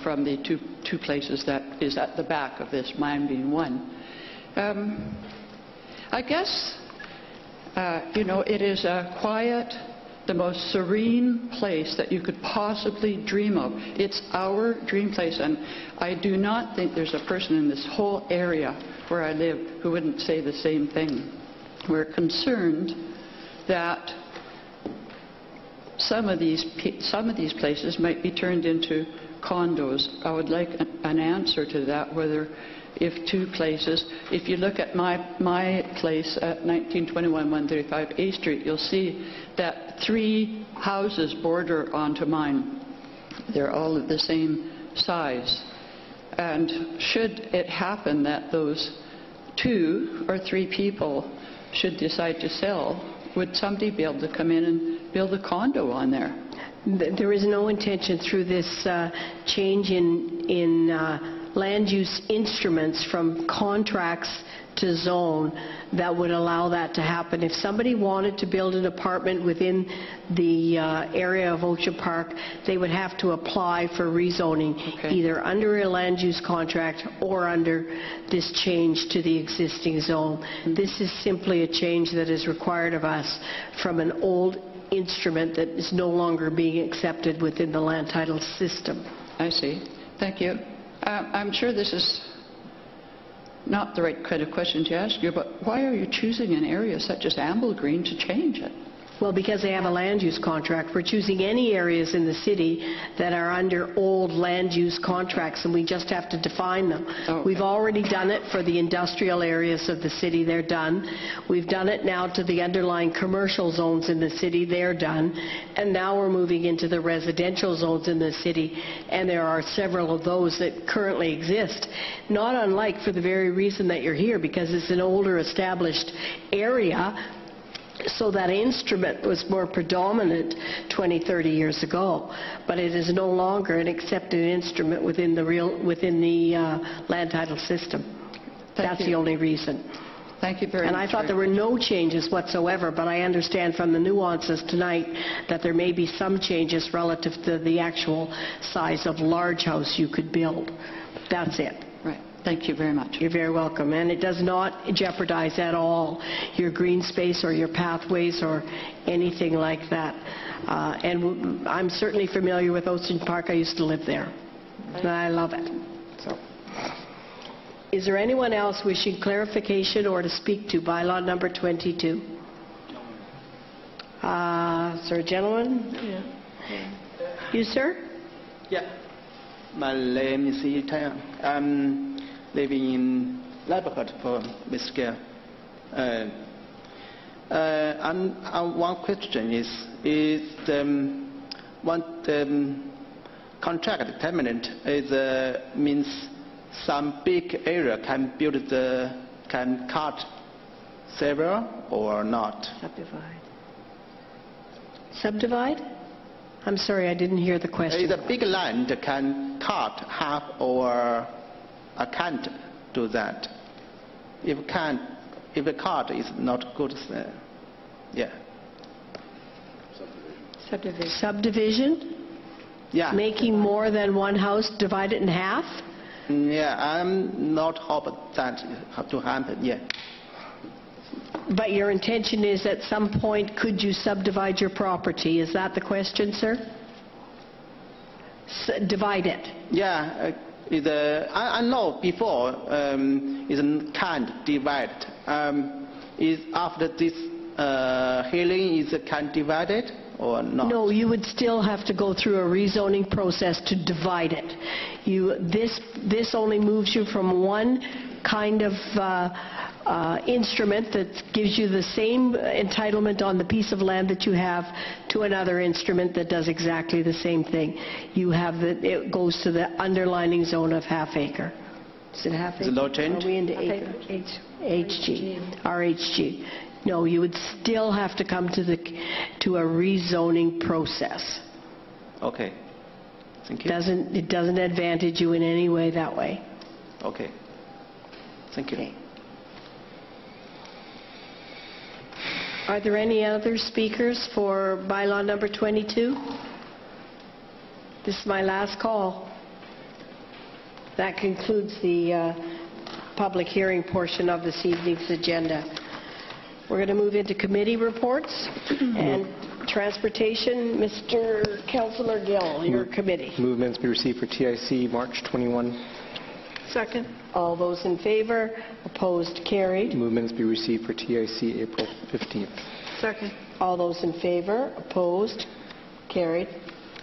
from the two places that is at the back of this, mine being one. I guess, it is a quiet, the most serene place that you could possibly dream of. It's our dream place, and I do not think there's a person in this whole area where I live who wouldn't say the same thing. We're concerned that some of these places might be turned into condos. I would like an answer to that, whether if 2 places, if you look at my place at 1921 135A Street, you'll see that 3 houses border onto mine. They're all of the same size. And should it happen that those 2 or 3 people should decide to sell, would somebody be able to come in and build a condo on there? There is no intention through this change in land use instruments from contracts to zone that would allow that to happen. If somebody wanted to build an apartment within the area of Ocean Park, they would have to apply for rezoning, either under a land use contract or under this change to the existing zone. This is simply a change that is required of us from an old instrument that is no longer being accepted within the land title system. I see. Thank you. I'm sure this is not the right kind of question to ask you, but why are you choosing an area such as Amble Green to change it? Well, because they have a land use contract. We're choosing any areas in the city that are under old land use contracts, and we just have to define them. Okay. We've already done it for the industrial areas of the city. They're done. We've done it now to the underlying commercial zones in the city. They're done. And now we're moving into the residential zones in the city, and there are several of those that currently exist. Not unlike for the very reason that you're here, because it's an older established area. So that instrument was more predominant 20, 30 years ago, but it is no longer an accepted instrument within the land title system. That's the only reason. Thank you very And much. I thought there were no changes whatsoever, but I understand from the nuances tonight that there may be some changes relative to the actual size of large house you could build. That's it. Right. Thank you very much. You're very welcome. And it does not jeopardize at all your green space or your pathways or anything like that. And I'm certainly familiar with Ocean Park. I used to live there. And I love it. So, is there anyone else wishing clarification or to speak to bylaw number 22? Sir, gentlemen? Yeah. You, sir? Yeah. My name is Yitan. I'm living in neighborhood for Mr. One question is the contract permanent means some big area can cut several or not? Subdivide? I'm sorry, I didn't hear the question. Is a big land can cut half or I can't do that. If a cut is not good, yeah. Subdivision? Yeah. Making more than one house, divide it in half? Yeah, I'm not hope that have to happen, yeah. But your intention is at some point, could you subdivide your property? Is that the question, sir? Divide it. Yeah, I know before is can't divide. Is after this hearing is can divide it or not? No, you would still have to go through a rezoning process to divide it. This only moves you from one kind of instrument that gives you the same entitlement on the piece of land that you have to another instrument that does exactly the same thing. It goes to the underlining zone of half acre. Is it half acre? Is it no change? Are we into acre? HG. RHG. No, you would still have to come to a rezoning process. Okay. Thank you. It doesn't advantage you in any way that way. Okay. Thank you. Okay. Are there any other speakers for bylaw number 22? This is my last call. That concludes the public hearing portion of this evening's agenda. We're going to move into committee reports and transportation. Mr. Councillor Gill, your committee. Movements be received for TIC March 21. Second. All those in favor? Opposed? Carried. Movements be received for TIC April 15th. Second. All those in favor? Opposed? Carried.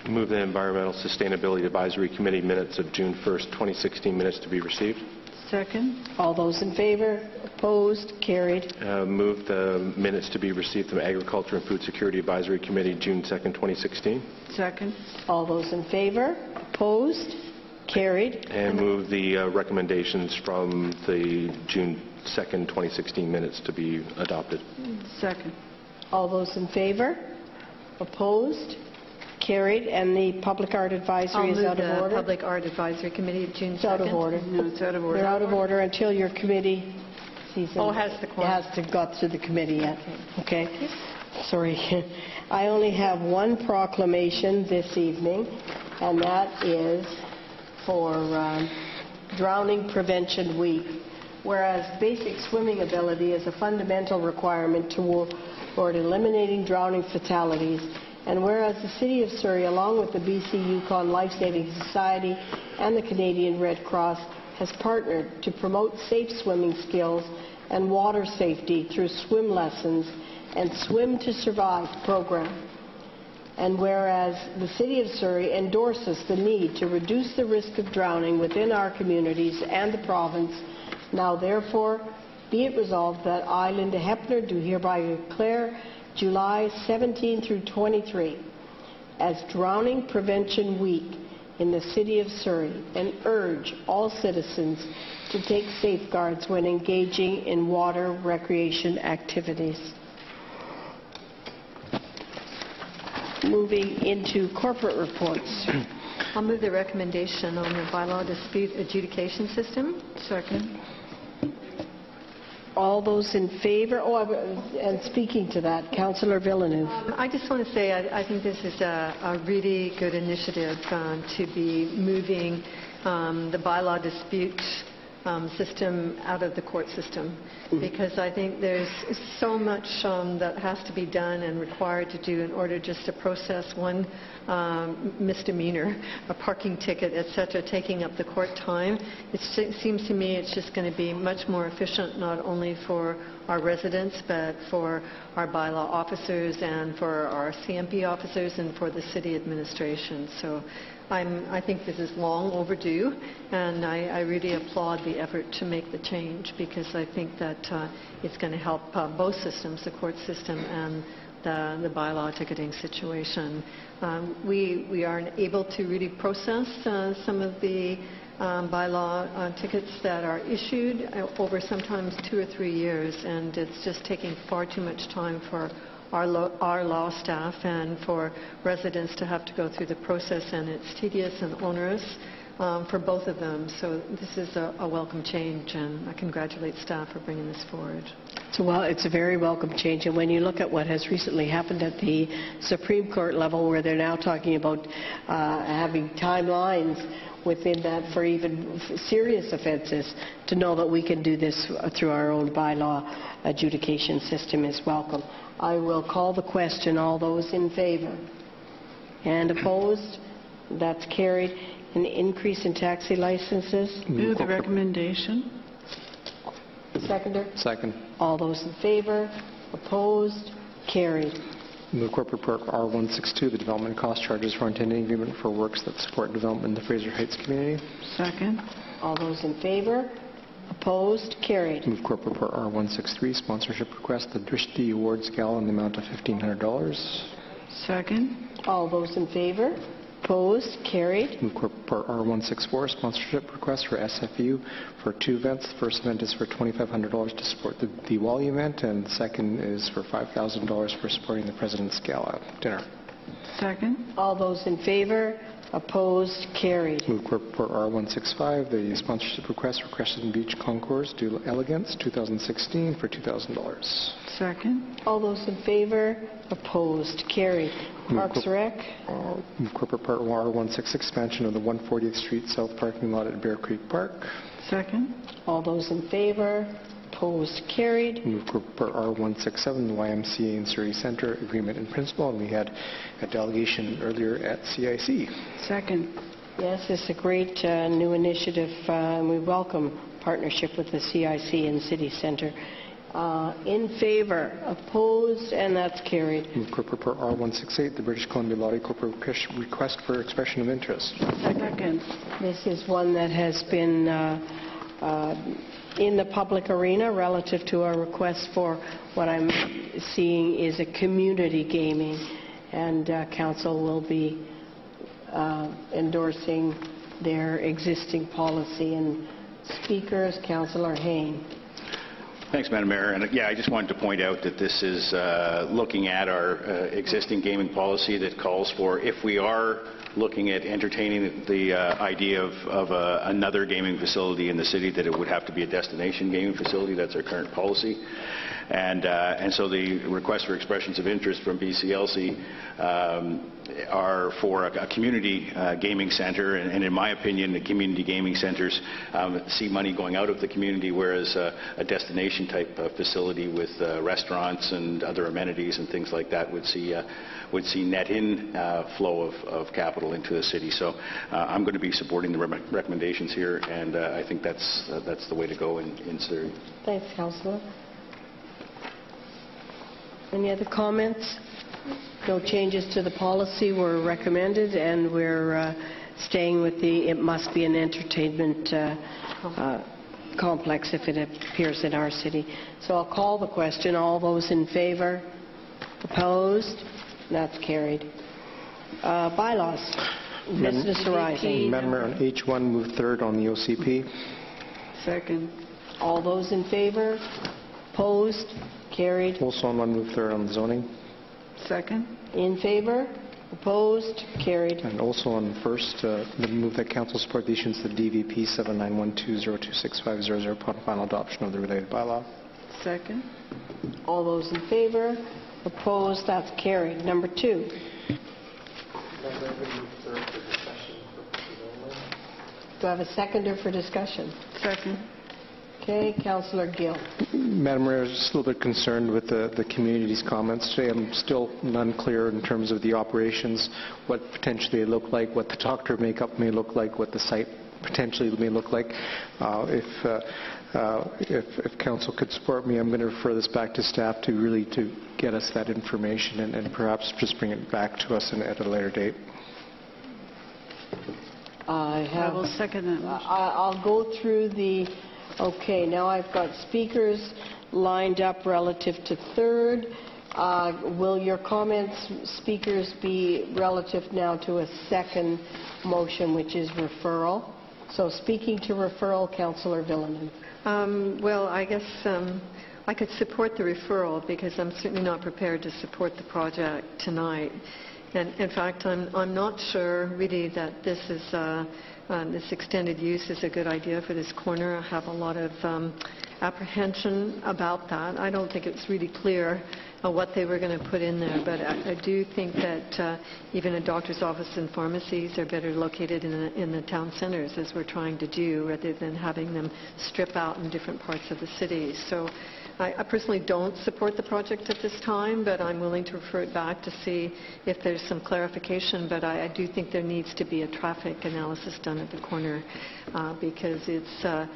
Move the Environmental Sustainability Advisory Committee minutes of June 1st, 2016 minutes to be received. Second. All those in favor? Opposed? Carried. Move the minutes to be received from Agriculture and Food Security Advisory Committee June 2nd, 2016. Second. All those in favor? Opposed? Carried. And move the recommendations from the June 2nd, 2016 minutes to be adopted. Second. All those in favor? Opposed? Carried. And the Public Art Advisory is out of order? I'll move the Public Art Advisory Committee of June 2nd. It's out of order. No, it's out of order. They're out of order until your committee sees them. has to It has to go through the committee yet. Okay. Sorry. I only have one proclamation this evening, and that is for Drowning Prevention Week. Whereas basic swimming ability is a fundamental requirement toward eliminating drowning fatalities, and whereas the City of Surrey, along with the BC Yukon Life Saving Society and the Canadian Red Cross, has partnered to promote safe swimming skills and water safety through swim lessons and Swim to Survive program. And whereas the City of Surrey endorses the need to reduce the risk of drowning within our communities and the province, now therefore be it resolved that I, Linda Hepner, do hereby declare July 17 through 23 as Drowning Prevention Week in the City of Surrey, and urge all citizens to take safeguards when engaging in water recreation activities. Moving into corporate reports. I'll move the recommendation on the bylaw dispute adjudication system. Second. All those in favor? And speaking to that, Councillor Villeneuve. I just want to say I think this is a really good initiative to be moving the bylaw dispute system out of the court system, because I think there's so much that has to be done and required to do in order just to process one misdemeanor, a parking ticket, etc., taking up the court time. It seems to me it's just going to be much more efficient, not only for our residents, but for our bylaw officers and for our CMP officers and for the city administration. So I think this is long overdue, and I really applaud the effort to make the change, because I think that it's going to help both systems, the court system and the bylaw ticketing situation. We aren't able to really process some of the bylaw tickets that are issued over sometimes 2 or 3 years, and it's just taking far too much time for our law staff and for residents to have to go through the process, and it's tedious and onerous for both of them. So this is a welcome change, and I congratulate staff for bringing this forward. So, well, it's a very welcome change, and when you look at what has recently happened at the Supreme Court level, where they're now talking about having timelines within that for even serious offences, to know that we can do this through our own bylaw adjudication system is welcome. I will call the question. All those in favour? And opposed? That's carried. An increase in taxi licenses? Move the recommendation. Seconder? Second. All those in favour? Opposed? Carried. Move corporate report R162, the development cost charges for intended agreement for works that support development in the Fraser Heights community. Second. All those in favour? Opposed? Carried. Move corporate report R163, sponsorship request, the Drishti Awards Gala in the amount of $1,500. Second. All those in favour? Opposed? Carried. Move corporate report R164, sponsorship request for SFU for 2 events. The first event is for $2,500 to support the Diwali event, and the second is for $5,000 for supporting the President's Gala dinner. Second. All those in favour? Opposed? Carried. Move corporate report R165, the sponsorship request for Crescent Beach Concourse de Elegance 2016 for $2,000. Second. All those in favour? Opposed? Carried. Parks Rec. Move corporate report R166, expansion of the 140th Street South parking lot at Bear Creek Park. Second. All those in favour? Opposed? Carried. Move corporate report R167, the YMCA in Surrey Centre, agreement in principle, and we had a delegation earlier at CIC. Second. Yes, it's a great new initiative, and we welcome partnership with the CIC in City Centre. In favour? Opposed? And that's carried. Move corporate report R168, the British Columbia Lottery corporate request for expression of interest. Second. This is one that has been in the public arena relative to our request for what I'm seeing is a community gaming, and Council will be endorsing their existing policy. And speakers, Councillor Hain. Thanks, Madam Mayor. And yeah, I just wanted to point out that this is looking at our existing gaming policy that calls for, if we are looking at entertaining the idea of another gaming facility in the city, that it would have to be a destination gaming facility. That's our current policy. And so the request for expressions of interest from BCLC are for a community gaming center, and in my opinion, the community gaming centers see money going out of the community, whereas a destination type facility with restaurants and other amenities and things like that would see net flow of capital into the city. So I'm going to be supporting the recommendations here, and I think that's the way to go in Surrey. Thanks, Councillor. Any other comments? No changes to the policy were recommended, and we're staying with the it must be an entertainment complex if it appears in our city. So I'll call the question. All those in favour? Opposed? That's carried. Bylaws. Business arising. Madam Mayor, on H1, move third on the OCP. Second. All those in favour? Opposed? Carried. Also on 1, move third on the zoning. Second. In favour? Opposed? Carried. And also on first, move that Council support the issuance of DVP 7912026500 upon final adoption of the related bylaw. Second. All those in favor? Opposed? That's carried. Number 2. Do I have a seconder for discussion? Second. Okay, Councillor Gill. Madam Mayor, I was just a little bit concerned with the community's comments today. I'm still unclear in terms of the operations, what potentially they look like, what the doctor makeup may look like, what the site potentially may look like. If council could support me, I'm going to refer this back to staff to get us that information and perhaps just bring it back to us at a later date. I will second that. I'll go through the... Okay, now I've got speakers lined up relative to 3rd. Will your comments, speakers, be relative now to a second motion, which is referral? So speaking to referral, Councillor Villeneuve. Well, I guess I could support the referral because I'm certainly not prepared to support the project tonight. And in fact, I'm not sure really that this is this extended use is a good idea for this corner. I have a lot of apprehension about that. I don't think it's really clear what they were going to put in there, but I do think that even a doctor's office and pharmacies are better located in the town centres, as we're trying to do, rather than having them strip out in different parts of the city. So I personally don't support the project at this time, but I'm willing to refer it back to see if there's some clarification. But I do think there needs to be a traffic analysis done at the corner because it's a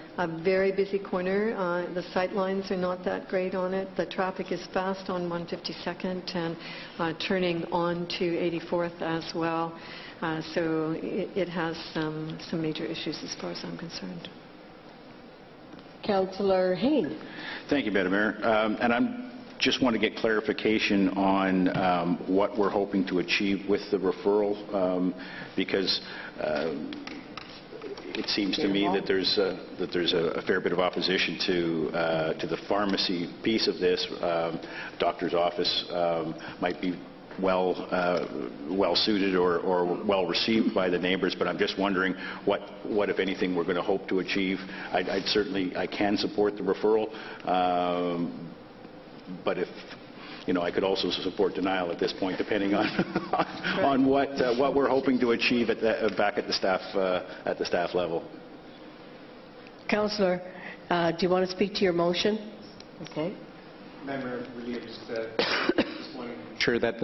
very busy corner. The sight lines are not that great on it. The traffic is fast on 152nd and turning on to 84th as well. So it has some major issues as far as I'm concerned. Councillor Hayne. Thank you, Madam Mayor. And I just want to get clarification on what we're hoping to achieve with the referral, because it seems to me that there's a fair bit of opposition to the pharmacy piece of this. Doctor's office might be well suited or well received by the neighbors, but I'm just wondering what if anything we're going to hope to achieve. I can support the referral, but if I could also support denial at this point, depending on what we're hoping to achieve back at the staff level. Councillor, do you want to speak to your motion? Okay. Member, really just want to ensure that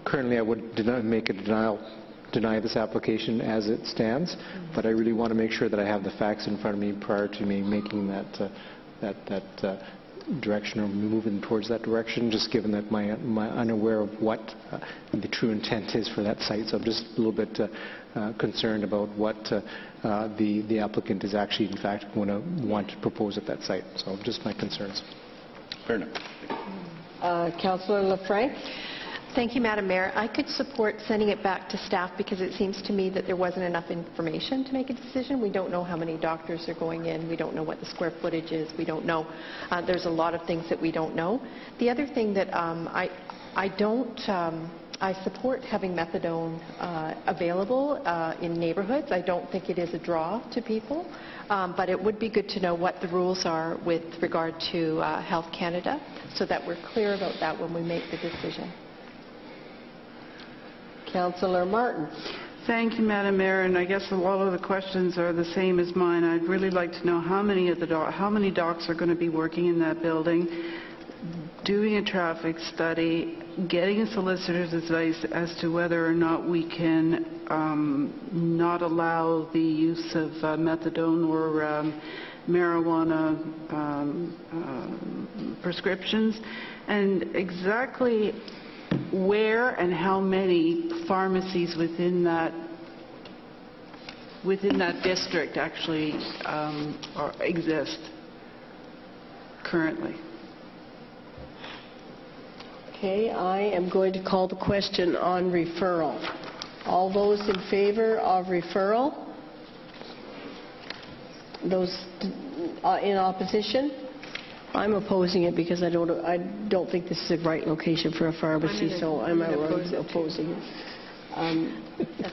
currently I would deny this application as it stands, but I really want to make sure that I have the facts in front of me prior to me making that direction or moving towards that direction, just given that my unaware of what the true intent is for that site. So I'm just a little bit concerned about what the applicant is actually in fact going to want to propose at that site. So just my concerns. Fair enough. Councillor LaFranc. Thank you, Madam Mayor. I could support sending it back to staff because it seems to me that there wasn't enough information to make a decision. We don't know how many doctors are going in. We don't know what the square footage is. We don't know. There's a lot of things that we don't know. The other thing that I support having methadone available in neighborhoods. I don't think it is a draw to people, but it would be good to know what the rules are with regard to Health Canada so that we're clear about that when we make the decision. Councillor Martin. Thank you, Madam Mayor, and I guess a lot of the questions are the same as mine. I'd really like to know how many docs are going to be working in that building, doing a traffic study, getting a solicitor's advice as to whether or not we can not allow the use of methadone or marijuana prescriptions, and exactly where and how many pharmacies within that district actually exist currently. Okay, I am going to call the question on referral. All those in favor of referral? Those in opposition? I'm opposing it because I don't think this is the right location for a pharmacy, so I'm opposing it.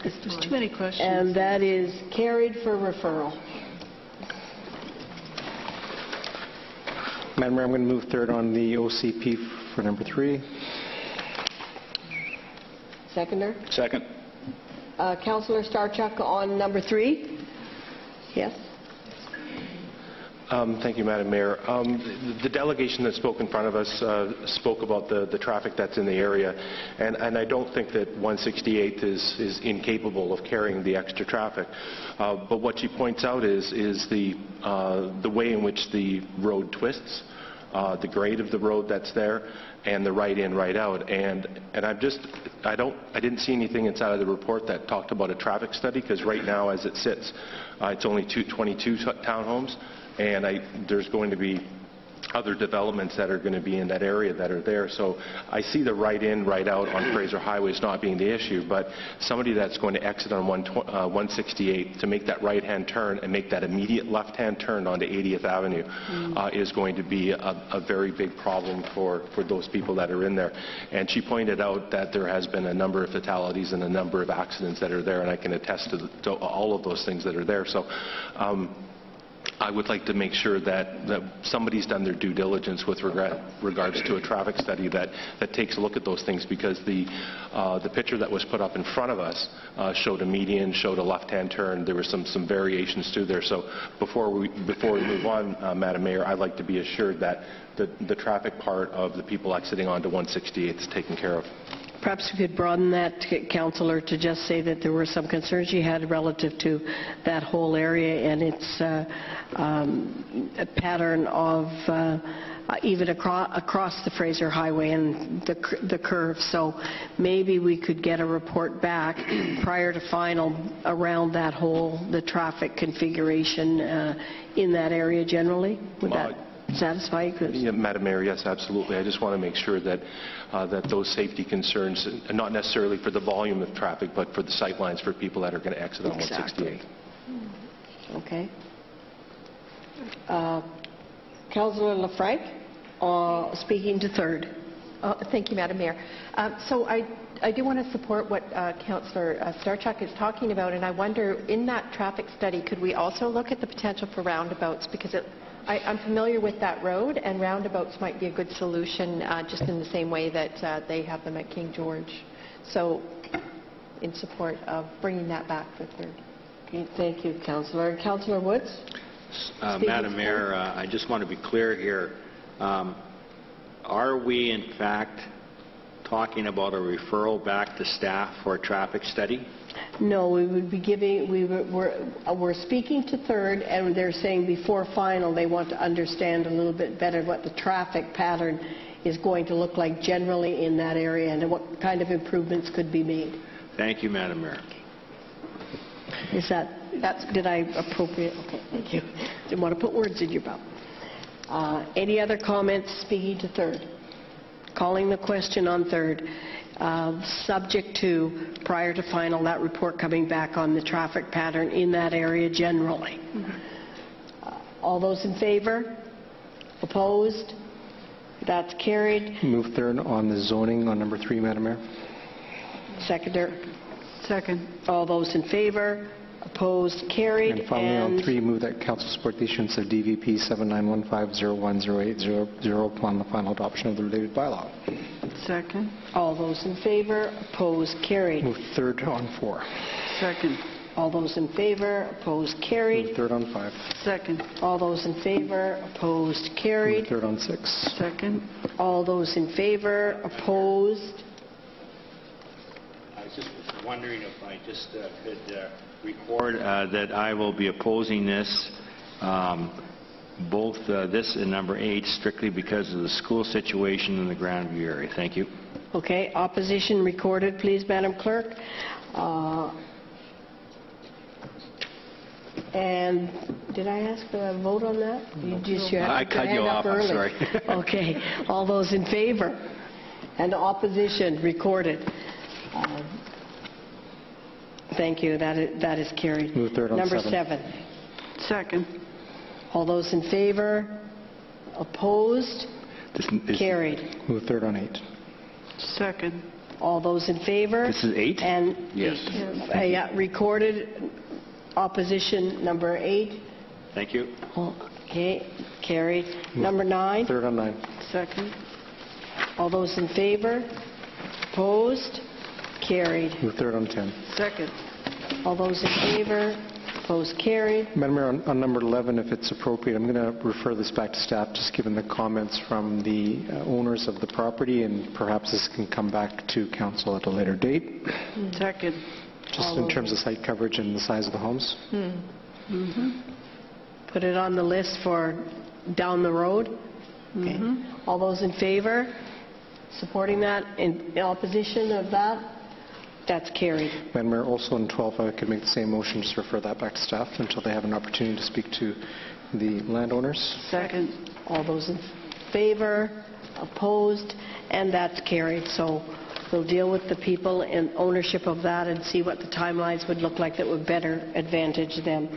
There's too many questions. And that is carried for referral. Madam Mayor, I'm going to move third on the OCP for number 3. Seconder? Second. Councillor Starchuk on number 3? Yes? Thank you, Madam Mayor. The delegation that spoke in front of us spoke about the traffic that's in the area, and I don't think that 168th is incapable of carrying the extra traffic. But what she points out is the way in which the road twists, the grade of the road that's there, and the right in, right out. And I didn't see anything inside of the report that talked about a traffic study, because right now, as it sits, it's only 22 townhomes. And there's going to be other developments that are going to be in that area that are there. So I see the right in, right out on Fraser Highway as not being the issue, but somebody that's going to exit on 168 to make that right-hand turn and make that immediate left-hand turn onto 80th Avenue is going to be a very big problem for those people that are in there. And she pointed out that there has been a number of fatalities and a number of accidents that are there, and I can attest to all of those things that are there. So I would like to make sure that somebody's done their due diligence with regards to a traffic study that takes a look at those things, because the picture that was put up in front of us showed a median, showed a left-hand turn. There were some variations too there. So before we move on, Madam Mayor, I'd like to be assured that the traffic part of the people exiting onto 168 is taken care of. Perhaps we could broaden that, Councillor, to just say that there were some concerns you had relative to that whole area and its a pattern of even across the Fraser Highway and the curve. So maybe we could get a report back prior to final around that the traffic configuration in that area generally. Would that satisfy you? Yeah, Madam Mayor, yes, absolutely. I just want to make sure that those safety concerns, not necessarily for the volume of traffic, but for the sight lines for people that are going to exit on 168. Okay. Councillor Lefranc, speaking to third. Thank you, Madam Mayor. So I do want to support what Councillor Starchuk is talking about, and I wonder, in that traffic study, could we also look at the potential for roundabouts? Because I'm familiar with that road, and roundabouts might be a good solution, just in the same way that they have them at King George. So, in support of bringing that back for third. Okay, thank you, Councillor. Councillor Woods? Madam Mayor, I just want to be clear here. Are we, in fact, talking about a referral back to staff for a traffic study? No, we would be giving, we're speaking to third, and they're saying before final they want to understand a little bit better what the traffic pattern is going to look like generally in that area and what kind of improvements could be made. Thank you, Madam Mayor. Did I appropriate? Okay, thank you. Didn't want to put words in your mouth. Any other comments speaking to third? Calling the question on third. Subject to, prior to final, that report coming back on the traffic pattern in that area generally. All those in favor? Opposed? That's carried. Move third on the zoning on number 3, Madam Mayor. Seconder? Second. All those in favor? Opposed? Carried. And finally on 3, move that Council support the issuance of DVP 7915010800 upon the final adoption of the related bylaw. Second. All those in favor? Opposed? Carried. Move third on 4. Second. All those in favor? Opposed? Carried. Move third on 5. Second. All those in favor? Opposed? Carried. Move third on 6. Second. All those in favor? Opposed? I was just wondering if I just could record that I will be opposing this, both this and number 8, strictly because of the school situation in the Grandview area. Thank you. Okay. Opposition recorded, please, Madam Clerk. And did I ask for a vote on that? I cut you off. I'm sorry. Okay. All those in favor? And opposition recorded. Thank you. That is carried. Move third on Number 7. 7. Second. All those in favor? Opposed? Carried. Move third on 8. Second. All those in favor? This is 8? And yes. Recorded. Opposition number 8. Thank you. Okay, carried. Number 9? Third on 9. Second. All those in favor? Opposed? Carried. Move third on 10. Second. All those in favor? Opposed? Carried. Madam Mayor, on number 11, if it's appropriate, I'm going to refer this back to staff, just given the comments from the owners of the property, and perhaps this can come back to council at a later date. Second. Just in terms of site coverage and the size of the homes. Put it on the list for down the road. Okay. All those in favor? Supporting that? In opposition of that? That's carried. Madam Mayor, also on 12, I could make the same motion, just refer that back to staff until they have an opportunity to speak to the landowners. Second. All those in favor? Opposed? And that's carried. So we'll deal with the people in ownership of that and see what the timelines would look like that would better advantage them.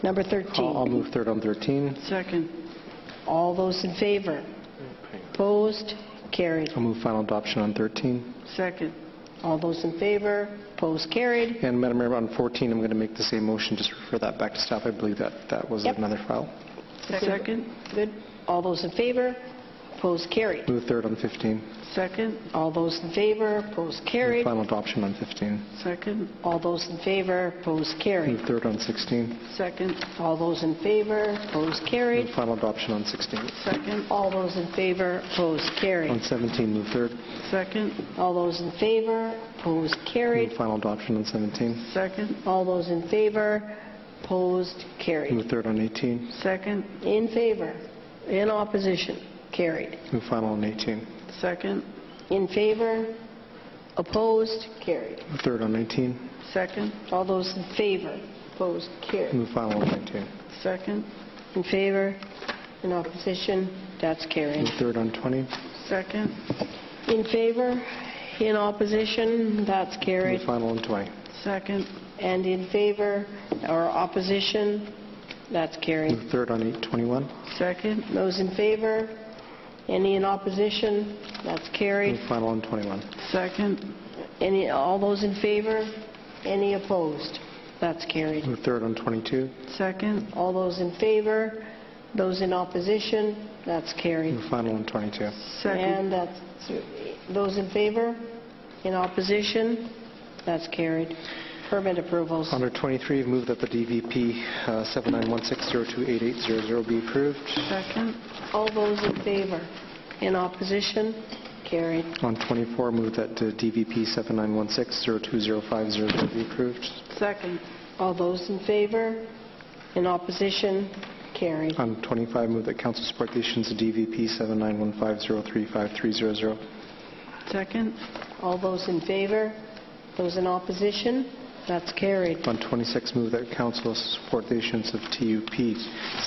Number 13. I'll move third on 13. Second. All those in favor? Opposed? Carried. I'll move final adoption on 13. Second. All those in favor? Opposed? Carried. And Madam Mayor, on 14, I'm going to make the same motion, just refer that back to staff. I believe that was another file. Second. Good. All those in favor? Opposed? Carried. Move third on 15. Second. All those in favor? Opposed? Carried. Final adoption on 15. Second. All those in favor? Opposed? Carried. Move third on 16. Second. All those in favor? Opposed? Carried. Move final adoption on 16. Second. All those in favor? Opposed? Carried. On 17, move third. Second. All those in favor? Opposed? Carried. Move final adoption on 17. Second. All those in favor? Opposed? Carried. Move third on 18. Second. In favor? In opposition? Carried. Move final on 18. Second. In favor? Opposed? Carried. Move third on 19. Second. All those in favor? Opposed? Carried. Move final on 19. Second. In favor? In opposition? That's carried. Move third on 20. Second. In favor? In opposition? That's carried. Move final on 20. Second. And in favor or opposition? That's carried. Move third on 821. Second. Those in favor? Any in opposition? That's carried. Move final on 21. Second. All those in favor? Any opposed? That's carried. Move third on 22. Second. All those in favor? Those in opposition? That's carried. Move final on 22. Second. And that's those in favor? In opposition? That's carried. Permit approvals. Under 23, move that the DVP 7916028800 be approved. Second. All those in favor? In opposition? Carried. On 24, move that the DVP 7916020500 be approved. Second. All those in favor? In opposition? Carried. On 25, move that council support the issuance of DVP 7915035300. Second. All those in favor? Those in opposition? That's carried. On 26, move that council support the issuance of TUP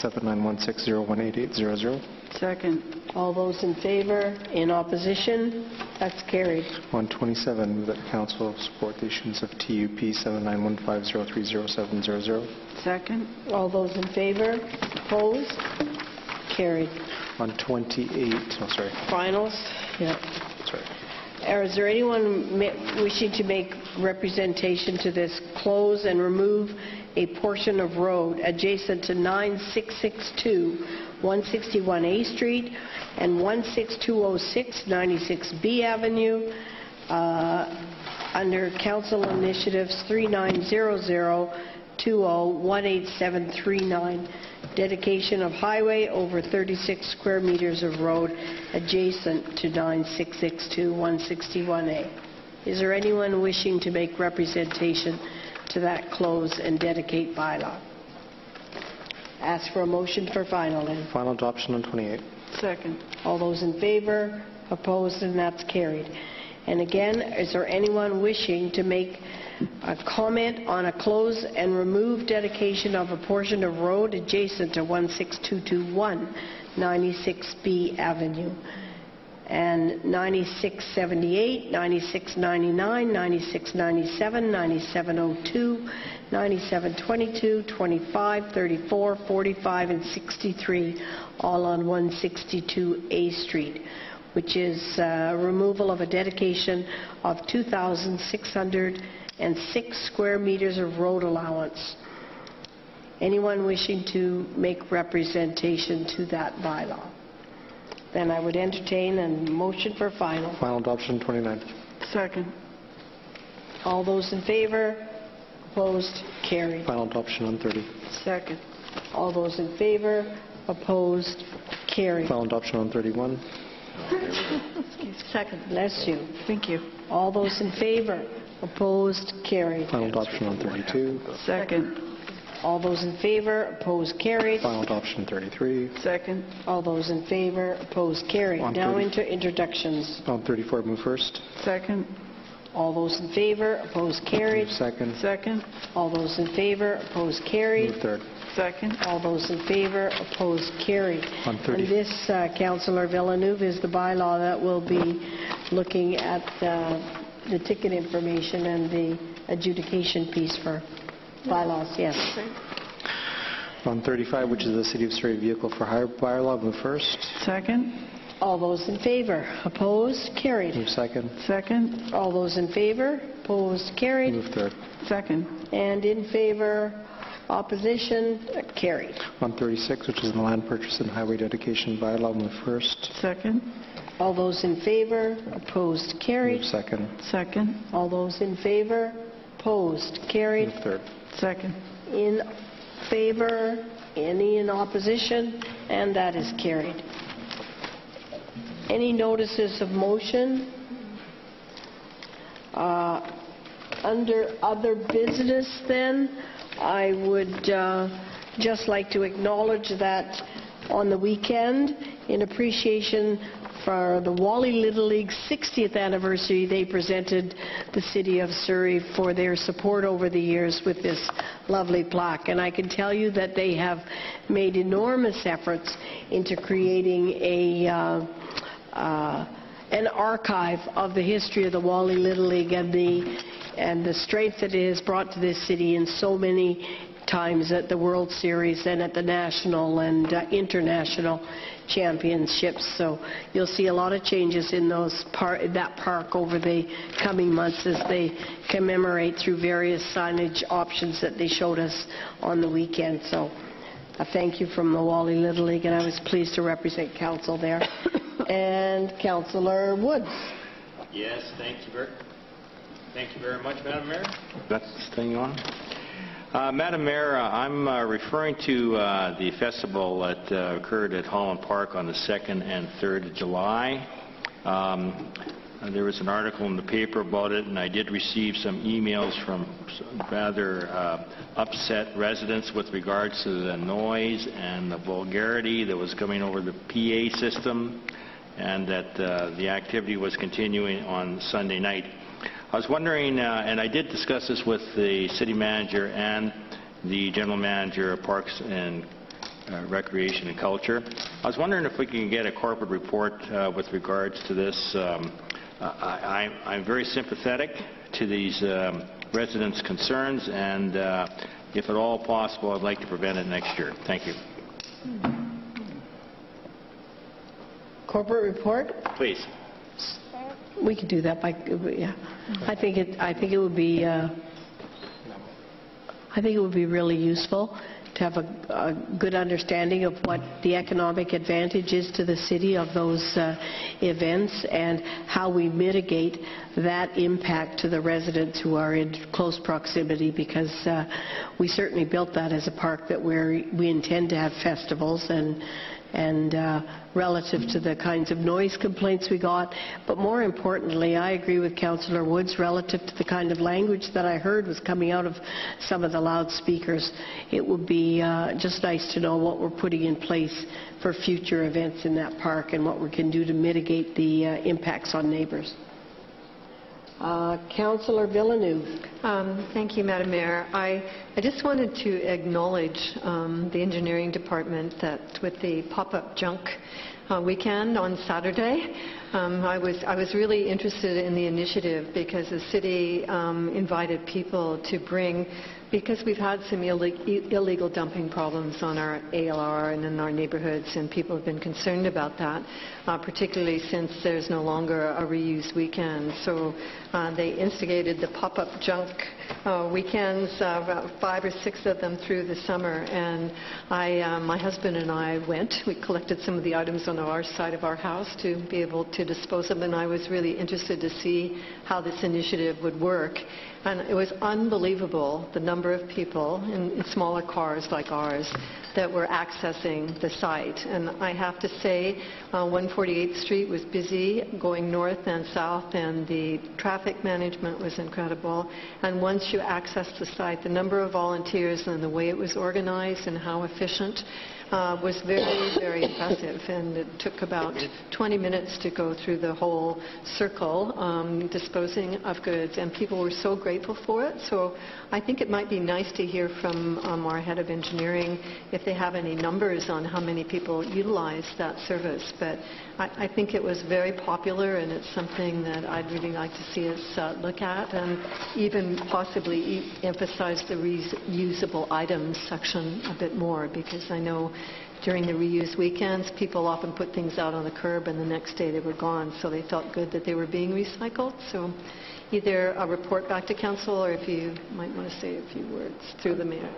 7916018800. Second. All those in favor? In opposition? That's carried. On 27, move that council support the issuance of TUP 7915030700. Second. All those in favor? Opposed? Carried. On 28, Finals? Yeah. Sorry. Is there anyone wishing to make representation to this close and remove a portion of road adjacent to 9662 161A Street and 16206 96B Avenue under Council Initiatives 390020187739, dedication of highway over 36 square meters of road adjacent to 9662 161A. Is there anyone wishing to make representation to that close and dedicate bylaw? Ask for a motion for final then. Final adoption on 28. Second. All those in favor? Opposed? And that's carried. And again, is there anyone wishing to make a comment on a close and remove dedication of a portion of road adjacent to 16221 96B Avenue and 9678, 9699, 9697, 9702, 9722, 25, 34, 45, and 63, all on 162A Street, which is removal of a dedication of 2,606 square meters of road allowance. Anyone wishing to make representation to that bylaw? Then I would entertain a motion for final. Final adoption 29th. Second. All those in favor? Opposed? Carried. Final adoption on 30. Second. All those in favor? Opposed? Carried. Final adoption on 31. Second. Bless you. Thank you. All those in favor? Opposed? Carried. Final adoption on 32. Second. All those in favor? Opposed? Carried. Final adoption 33. Second. All those in favor? Opposed? Carried. On Now 30. into introductions. On 34, move first. Second. All those in favor? Opposed? Carried. Move second. Second. All those in favor? Opposed? Carried. Move third. Second. All those in favor? Opposed? Carried. On 30. And this, Councillor Villeneuve, is the bylaw that will be looking at the ticket information and the adjudication piece for bylaws. Yes. On 35, which is the City of Surrey Vehicle for Hire bylaw, move first. Second. All those in favor? Opposed? Carried. Move second. Second. All those in favor? Opposed? Carried. Move third. Second. And in favor? Opposition? Carried. On 36, which is the Land Purchase and Highway Dedication bylaw, move first. Second. All those in favor? Opposed? Carried. Move second. Second. All those in favor? Opposed? Carried. Move third. Second. In favor? Any in opposition? And that is carried. Any notices of motion? Under other business then, I would just like to acknowledge that on the weekend, in appreciation for the Wally Little League's 60th anniversary, they presented the City of Surrey for their support over the years with this lovely plaque. And I can tell you that they have made enormous efforts into creating an archive of the history of the Wally Little League and the strength that it has brought to this city in so many times at the World Series and at the national and international championships. So you'll see a lot of changes in that park over the coming months as they commemorate through various signage options that they showed us on the weekend. So a thank you from the Wally Little League, and I was pleased to represent council there. And Councillor Woods. Yes, thank you very much, Madam Mayor. That's staying on. Madam Mayor, I'm referring to the festival that occurred at Holland Park on the 2nd and 3rd of July. There was an article in the paper about it, and I did receive some emails from rather upset residents with regards to the noise and the vulgarity that was coming over the PA system, and that the activity was continuing on Sunday night. I was wondering, and I did discuss this with the city manager and the general manager of Parks and Recreation and Culture. I was wondering if we can get a corporate report with regards to this. I'm very sympathetic to these residents' concerns, and if at all possible, I'd like to prevent it next year. Thank you. Corporate report? Please. We could do that by, yeah. I think it would be really useful to have a good understanding of what the economic advantage is to the city of those events and how we mitigate that impact to the residents who are in close proximity, because we certainly built that as a park that we intend to have festivals and relative to the kinds of noise complaints we got. But more importantly, I agree with Councillor Woods relative to the kind of language that I heard was coming out of some of the loudspeakers. It would be just nice to know what we're putting in place for future events in that park and what we can do to mitigate the impacts on neighbours. Councillor Villeneuve. Thank you, Madam Mayor. I just wanted to acknowledge the engineering department that with the pop-up junk weekend on Saturday, I was really interested in the initiative because the city invited people to bring Because we've had some illegal dumping problems on our ALR and in our neighborhoods, and people have been concerned about that, particularly since there's no longer a reuse weekend. So they instigated the pop-up junk weekends, about 5 or 6 of them through the summer. And my husband and I went. We collected some of the items on our side of our house to be able to dispose of them, and I was really interested to see how this initiative would work. And it was unbelievable, the number of people in smaller cars like ours that were accessing the site. And I have to say, 148th Street was busy going north and south, and the traffic management was incredible. And once you access the site, the number of volunteers and the way it was organized and how efficient was very, very impressive. And it took about 20 minutes to go through the whole circle disposing of goods, and people were so grateful for it. So I think it might be nice to hear from our head of engineering if they have any numbers on how many people utilize that service. But I think it was very popular, and it's something that I'd really like to see us look at, and even possibly emphasize the reusable items section a bit more, because I know during the reuse weekends, people often put things out on the curb and the next day they were gone, so they felt good that they were being recycled. So either a report back to Council, or if you might want to say a few words through the Mayor.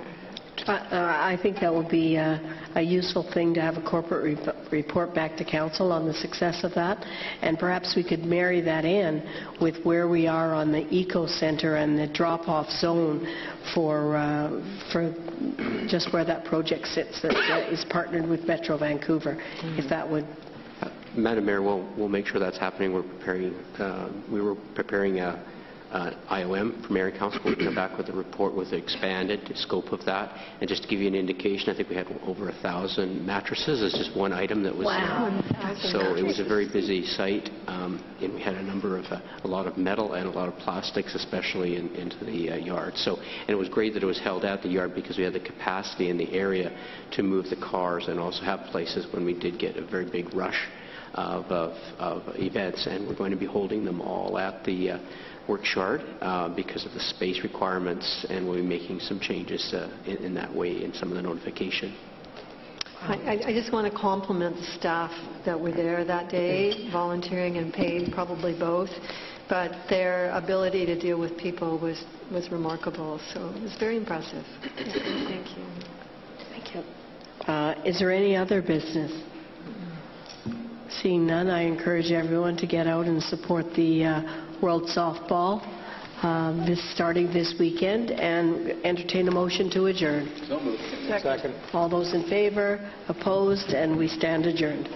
I think that would be a useful thing to have a corporate report back to Council on the success of that, and perhaps we could marry that in with where we are on the Eco Centre and the drop-off zone for just where that project sits that is partnered with Metro Vancouver, if that would... Madam Mayor, we'll make sure that's happening. We were preparing IOM for Mayor and Council. We'll come back with a report with the expanded scope of that. And just to give you an indication, I think we had over 1,000 mattresses as just one item that was there. So it was a very busy site, and we had a lot of metal and a lot of plastics, especially into the yard. So, and it was great that it was held at the yard because we had the capacity in the area to move the cars and also have places when we did get a very big rush of events, and we're going to be holding them all at the Works Yard because of the space requirements, and we'll be making some changes in that way in some of the notification. I just want to compliment the staff that were there that day, volunteering and paid, probably both, but their ability to deal with people was remarkable, so it was very impressive. Thank you. Thank you. Is there any other business? Seeing none, I encourage everyone to get out and support the World Softball starting this weekend, and entertain a motion to adjourn. So moved. Second. All those in favor, opposed, and we stand adjourned.